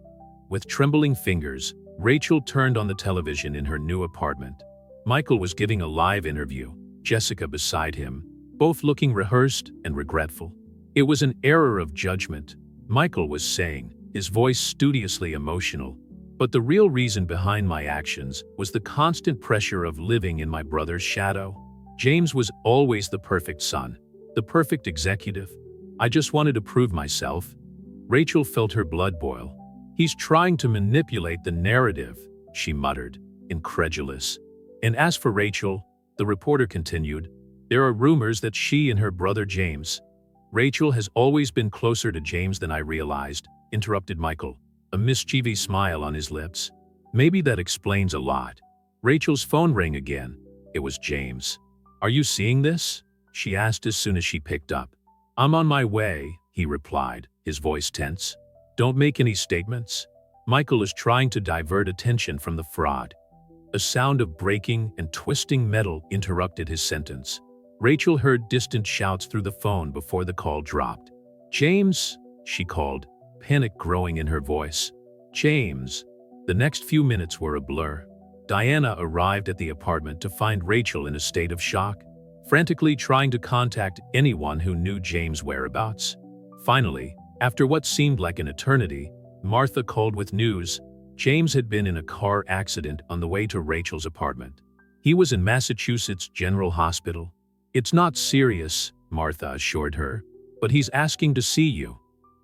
With trembling fingers, Rachel turned on the television in her new apartment. Michael was giving a live interview, Jessica beside him, both looking rehearsed and regretful. "It was an error of judgment," Michael was saying, his voice studiously emotional. "But the real reason behind my actions was the constant pressure of living in my brother's shadow. James was always the perfect son, the perfect executive. I just wanted to prove myself." Rachel felt her blood boil. "He's trying to manipulate the narrative," she muttered, incredulous. "And as for Rachel," the reporter continued, "there are rumors that she and her brother James—" "Rachel has always been closer to James than I realized," interrupted Michael, a mischievous smile on his lips. "Maybe that explains a lot." Rachel's phone rang again. It was James. "Are you seeing this?" she asked as soon as she picked up. "I'm on my way," he replied, his voice tense. "Don't make any statements." Michael is trying to divert attention from the fraud. A sound of breaking and twisting metal interrupted his sentence. Rachel heard distant shouts through the phone before the call dropped. "James," she called, panic growing in her voice. "James." The next few minutes were a blur. Diana arrived at the apartment to find Rachel in a state of shock, frantically trying to contact anyone who knew James' whereabouts. Finally, after what seemed like an eternity, Martha called with news. James had been in a car accident on the way to Rachel's apartment. He was in Massachusetts General Hospital. "It's not serious," Martha assured her, "but he's asking to see you."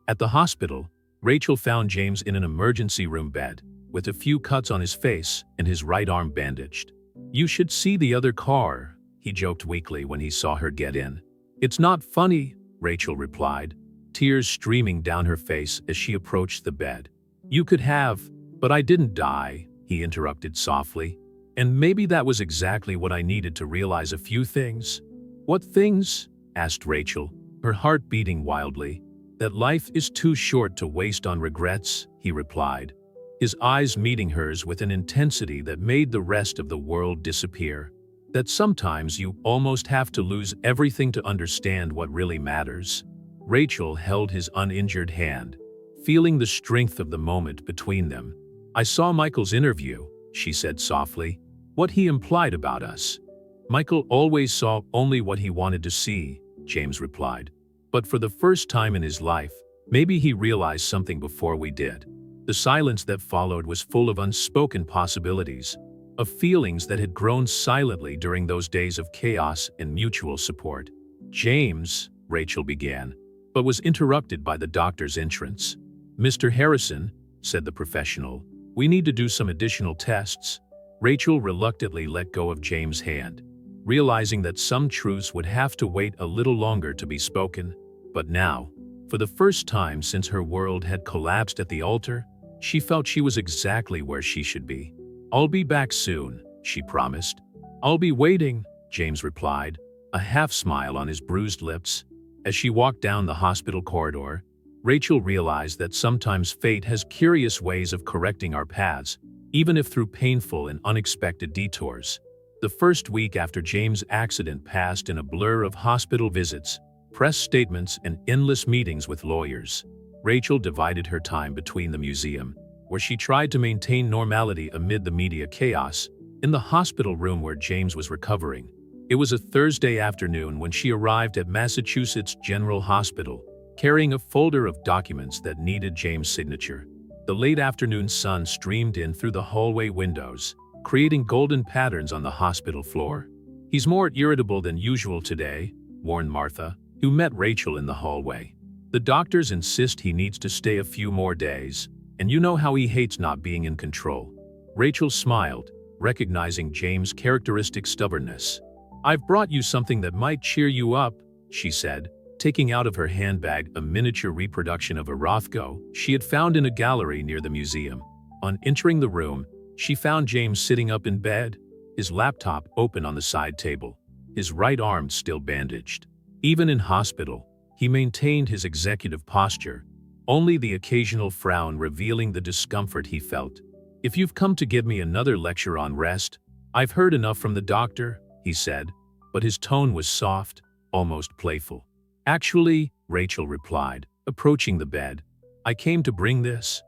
At the hospital, Rachel found James in an emergency room bed, with a few cuts on his face and his right arm bandaged. "You should see the other car," he joked weakly when he saw her get in. "It's not funny," Rachel replied, tears streaming down her face as she approached the bed. "You could have, but I didn't die," he interrupted softly. "And maybe that was exactly what I needed to realize a few things." "What things?" asked Rachel, her heart beating wildly. "That life is too short to waste on regrets," he replied, his eyes meeting hers with an intensity that made the rest of the world disappear. "That sometimes you almost have to lose everything to understand what really matters." Rachel held his uninjured hand, feeling the strength of the moment between them. "I saw Michael's interview," she said softly. "What he implied about us." "Michael always saw only what he wanted to see," James replied. "But for the first time in his life, maybe he realized something before we did." The silence that followed was full of unspoken possibilities, of feelings that had grown silently during those days of chaos and mutual support. "James," Rachel began, but was interrupted by the doctor's entrance. "Mr. Harrison," said the professional, "we need to do some additional tests." Rachel reluctantly let go of James' hand, realizing that some truths would have to wait a little longer to be spoken. But now, for the first time since her world had collapsed at the altar, she felt she was exactly where she should be. "I'll be back soon," she promised. "I'll be waiting," James replied, a half-smile on his bruised lips. As she walked down the hospital corridor, Rachel realized that sometimes fate has curious ways of correcting our paths, even if through painful and unexpected detours. The first week after James' accident passed in a blur of hospital visits, press statements, and endless meetings with lawyers. Rachel divided her time between the museum, where she tried to maintain normality amid the media chaos, and the hospital room where James was recovering. It was a Thursday afternoon when she arrived at Massachusetts General Hospital, carrying a folder of documents that needed James' signature. The late afternoon sun streamed in through the hallway windows, creating golden patterns on the hospital floor. "He's more irritable than usual today," warned Martha, who met Rachel in the hallway. "The doctors insist he needs to stay a few more days, and you know how he hates not being in control." Rachel smiled, recognizing James' characteristic stubbornness. "I've brought you something that might cheer you up," she said, taking out of her handbag a miniature reproduction of a Rothko she had found in a gallery near the museum. On entering the room, she found James sitting up in bed, his laptop open on the side table, his right arm still bandaged. Even in hospital, he maintained his executive posture, only the occasional frown revealing the discomfort he felt. "If you've come to give me another lecture on rest, I've heard enough from the doctor," he said, but his tone was soft, almost playful. "Actually," Rachel replied, approaching the bed, "I came to bring this."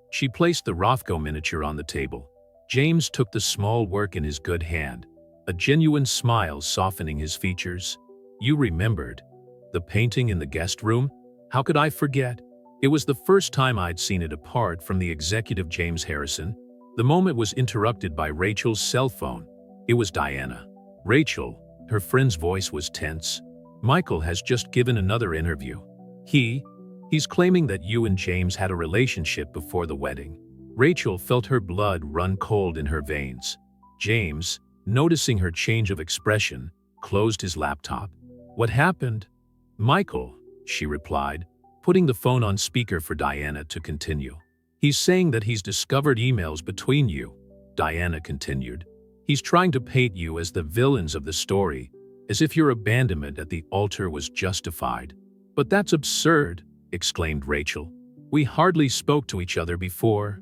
She placed the Rothko miniature on the table. James took the small work in his good hand, a genuine smile softening his features. "You remembered. The painting in the guest room? How could I forget? It was the first time I'd seen it apart from the executive James Harrison." The moment was interrupted by Rachel's cell phone. It was Diana. "Rachel," her friend's voice was tense, "Michael has just given another interview. He's claiming that you and James had a relationship before the wedding." Rachel felt her blood run cold in her veins. James, noticing her change of expression, closed his laptop. "What happened?" "Michael," she replied, putting the phone on speaker for Diana to continue. "He's saying that he's discovered emails between you," Diana continued. "He's trying to paint you as the villains of the story, as if your abandonment at the altar was justified." "But that's absurd," exclaimed Rachel. "We hardly spoke to each other before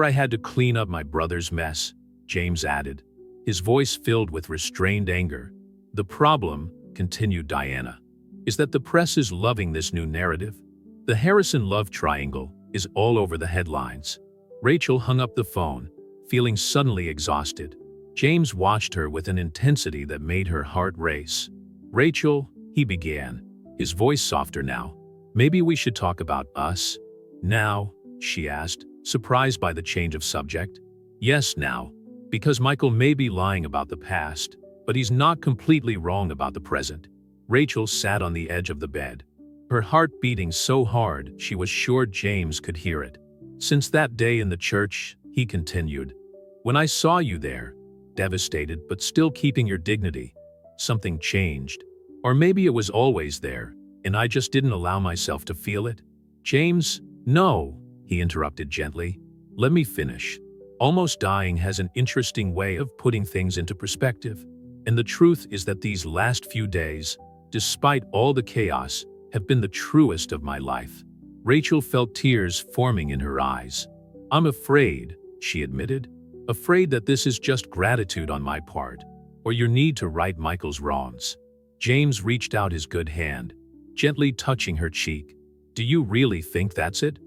I had to clean up my brother's mess," James added, his voice filled with restrained anger. "The problem," continued Diana, "is that the press is loving this new narrative. The Harrison love triangle is all over the headlines." Rachel hung up the phone, feeling suddenly exhausted. James watched her with an intensity that made her heart race. "Rachel," he began, his voice softer now, "maybe we should talk about us." "Now?" she asked, surprised by the change of subject. "Yes, now. Because Michael may be lying about the past, but he's not completely wrong about the present." Rachel sat on the edge of the bed, her heart beating so hard she was sure James could hear it. "Since that day in the church," he continued, "when I saw you there, devastated but still keeping your dignity, something changed. Or maybe it was always there, and I just didn't allow myself to feel it." "James, no," he interrupted gently. "Let me finish. Almost dying has an interesting way of putting things into perspective. And the truth is that these last few days, despite all the chaos, have been the truest of my life." Rachel felt tears forming in her eyes. "I'm afraid," she admitted, "afraid that this is just gratitude on my part, or your need to right Michael's wrongs." James reached out his good hand, gently touching her cheek. "Do you really think that's it?"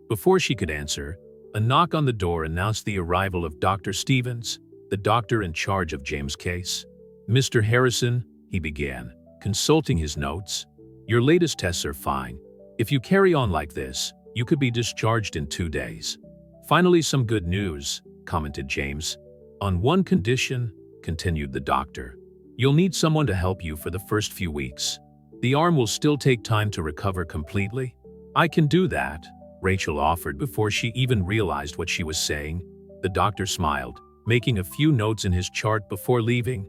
Before she could answer, a knock on the door announced the arrival of Dr. Stevens, the doctor in charge of James' case. "Mr. Harrison," he began, consulting his notes, "your latest tests are fine. If you carry on like this, you could be discharged in 2 days." "Finally some good news," commented James. "On one condition," continued the doctor. "You'll need someone to help you for the first few weeks. The arm will still take time to recover completely." "I can do that," Rachel offered before she even realized what she was saying. The doctor smiled, making a few notes in his chart before leaving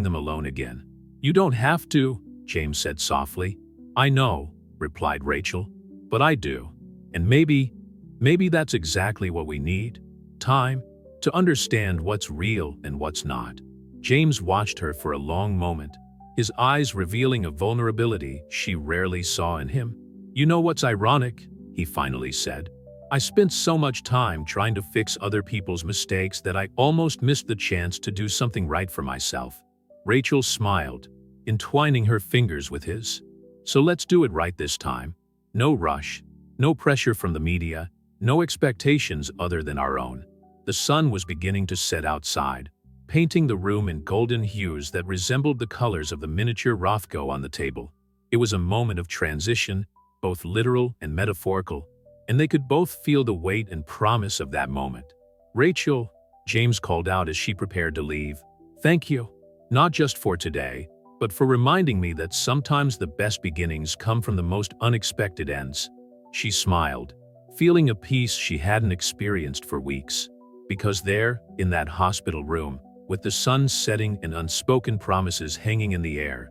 them alone again. "You don't have to," James said softly. "I know," replied Rachel, "but I do. And maybe that's exactly what we need. Time to understand what's real and what's not." James watched her for a long moment, his eyes revealing a vulnerability she rarely saw in him. "You know what's ironic?" he finally said. "I spent so much time trying to fix other people's mistakes that I almost missed the chance to do something right for myself." Rachel smiled, entwining her fingers with his. So let's do it right this time. No rush, no pressure from the media, no expectations other than our own. The sun was beginning to set outside, painting the room in golden hues that resembled the colors of the miniature Rothko on the table. It was a moment of transition, both literal and metaphorical, and they could both feel the weight and promise of that moment. "Rachel," James called out as she prepared to leave, "thank you, not just for today, but for reminding me that sometimes the best beginnings come from the most unexpected ends." She smiled, feeling a peace she hadn't experienced for weeks. Because there, in that hospital room, with the sun setting and unspoken promises hanging in the air,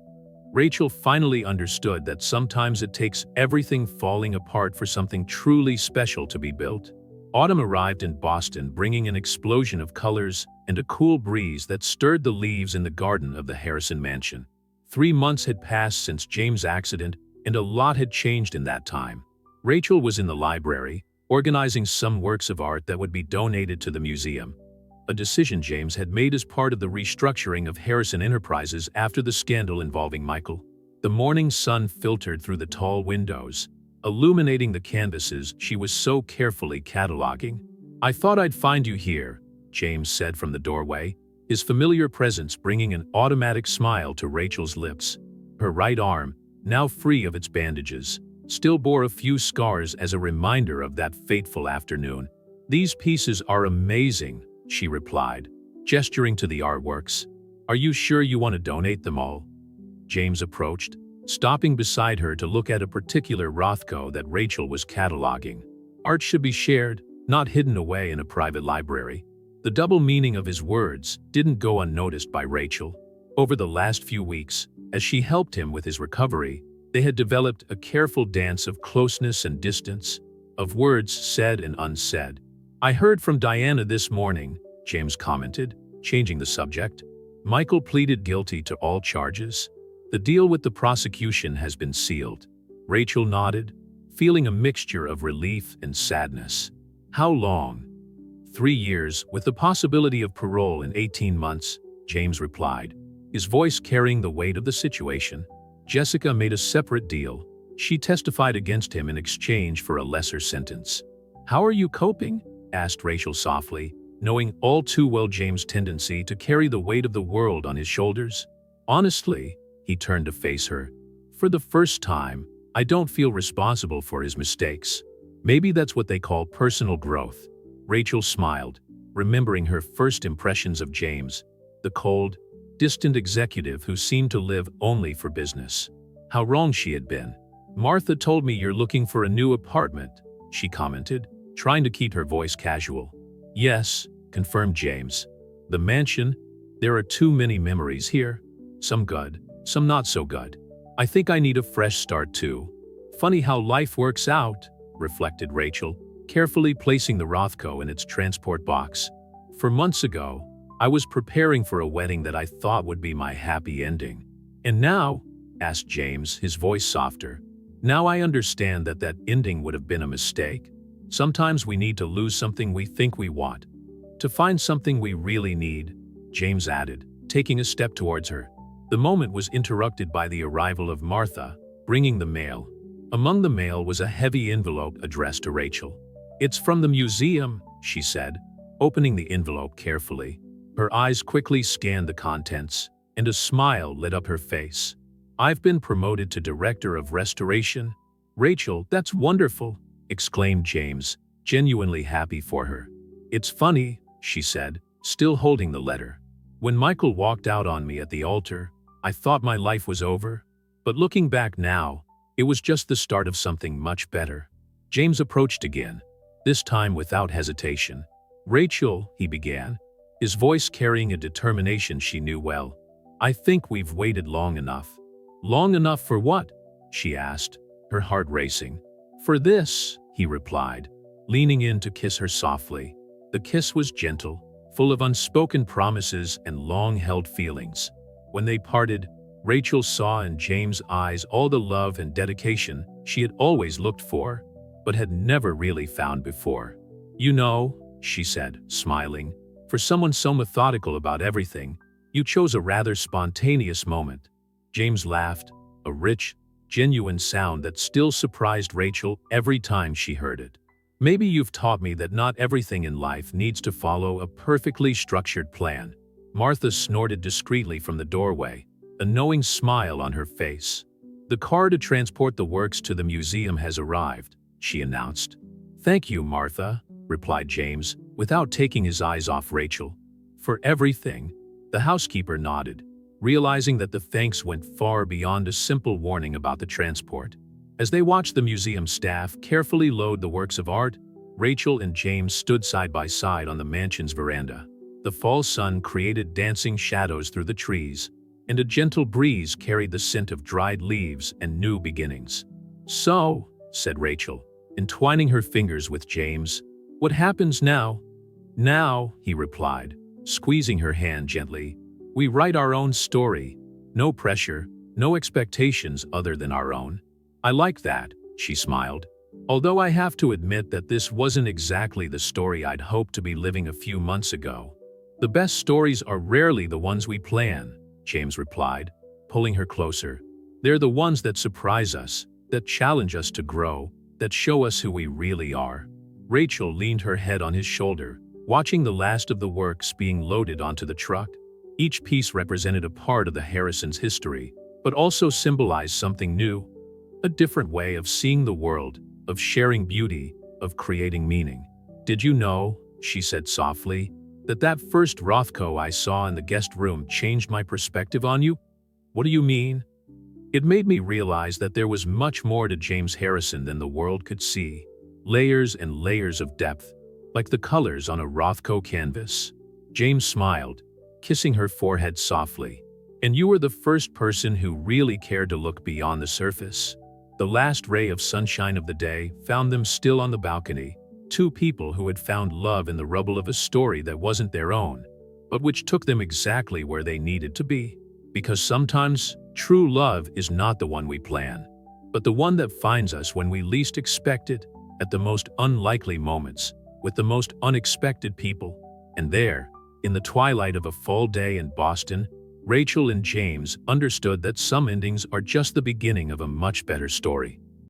Rachel finally understood that sometimes it takes everything falling apart for something truly special to be built. Autumn arrived in Boston, bringing an explosion of colors and a cool breeze that stirred the leaves in the garden of the Harrison mansion. 3 months had passed since James' accident, and a lot had changed in that time. Rachel was in the library, organizing some works of art that would be donated to the museum, a decision James had made as part of the restructuring of Harrison Enterprises after the scandal involving Michael. The morning sun filtered through the tall windows, illuminating the canvases she was so carefully cataloging. "I thought I'd find you here," James said from the doorway, his familiar presence bringing an automatic smile to Rachel's lips. Her right arm, now free of its bandages, still bore a few scars as a reminder of that fateful afternoon. "These pieces are amazing," she replied, gesturing to the artworks. "Are you sure you want to donate them all?" James approached, stopping beside her to look at a particular Rothko that Rachel was cataloging. Art should be shared, not hidden away in a private library. The double meaning of his words didn't go unnoticed by Rachel. Over the last few weeks, as she helped him with his recovery, they had developed a careful dance of closeness and distance, of words said and unsaid. "I heard from Diana this morning," James commented, changing the subject. "Michael pleaded guilty to all charges. The deal with the prosecution has been sealed." Rachel nodded, feeling a mixture of relief and sadness. "How long?" 3 years, with the possibility of parole in 18 months, James replied, his voice carrying the weight of the situation. Jessica made a separate deal. She testified against him in exchange for a lesser sentence. "How are you coping?" asked Rachel softly, knowing all too well James' tendency to carry the weight of the world on his shoulders. "Honestly," he turned to face her, "for the first time, I don't feel responsible for his mistakes. Maybe that's what they call personal growth." Rachel smiled, remembering her first impressions of James, the cold, distant executive who seemed to live only for business. How wrong she had been. "Martha told me you're looking for a new apartment," she commented, trying to keep her voice casual. "Yes," confirmed James. "The mansion, there are too many memories here. Some good, some not so good. I think I need a fresh start too." "Funny how life works out," reflected Rachel, carefully placing the Rothko in its transport box. "For months ago, I was preparing for a wedding that I thought would be my happy ending. And now," asked James, his voice softer, "now I understand that that ending would have been a mistake. Sometimes we need to lose something we think we want to find something we really need," James added, taking a step towards her. The moment was interrupted by the arrival of Martha, bringing the mail. Among the mail was a heavy envelope addressed to Rachel. "It's from the museum," she said, opening the envelope carefully. Her eyes quickly scanned the contents, and a smile lit up her face. "I've been promoted to Director of Restoration." "Rachel, that's wonderful," exclaimed James, genuinely happy for her. "It's funny," she said, still holding the letter. "When Michael walked out on me at the altar, I thought my life was over. But looking back now, it was just the start of something much better." James approached again, this time without hesitation. "Rachel," he began, his voice carrying a determination she knew well, "I think we've waited long enough." "Long enough for what?" she asked, her heart racing. "For this," he replied, leaning in to kiss her softly. The kiss was gentle, full of unspoken promises and long-held feelings. When they parted, Rachel saw in James' eyes all the love and dedication she had always looked for, but had never really found before. "You know," she said, smiling, "for someone so methodical about everything, you chose a rather spontaneous moment." James laughed, a rich, genuine sound that still surprised Rachel every time she heard it. Maybe you've taught me that not everything in life needs to follow a perfectly structured plan. Martha snorted discreetly from the doorway, a knowing smile on her face. The car to transport the works to the museum has arrived, she announced. Thank you, Martha, replied James, without taking his eyes off Rachel. For everything. The housekeeper nodded, realizing that the thanks went far beyond a simple warning about the transport. As they watched the museum staff carefully load the works of art, Rachel and James stood side by side on the mansion's veranda. The fall sun created dancing shadows through the trees, and a gentle breeze carried the scent of dried leaves and new beginnings. So, said Rachel, entwining her fingers with James, what happens now? Now, he replied, squeezing her hand gently, we write our own story. No pressure, no expectations other than our own. I like that, she smiled. Although I have to admit that this wasn't exactly the story I'd hoped to be living a few months ago. The best stories are rarely the ones we plan, James replied, pulling her closer. They're the ones that surprise us, that challenge us to grow, that show us who we really are. Rachel leaned her head on his shoulder, watching the last of the works being loaded onto the truck. Each piece represented a part of the Harrisons' history, but also symbolized something new. A different way of seeing the world, of sharing beauty, of creating meaning. Did you know, she said softly, that first Rothko I saw in the guest room changed my perspective on you? What do you mean? It made me realize that there was much more to James Harrison than the world could see. Layers and layers of depth, like the colors on a Rothko canvas. James smiled, kissing her forehead softly. And you were the first person who really cared to look beyond the surface. The last ray of sunshine of the day found them still on the balcony, two people who had found love in the rubble of a story that wasn't their own, but which took them exactly where they needed to be. Because sometimes, true love is not the one we plan, but the one that finds us when we least expect it, at the most unlikely moments, with the most unexpected people. And there, in the twilight of a fall day in Boston, Rachel and James understood that some endings are just the beginning of a much better story.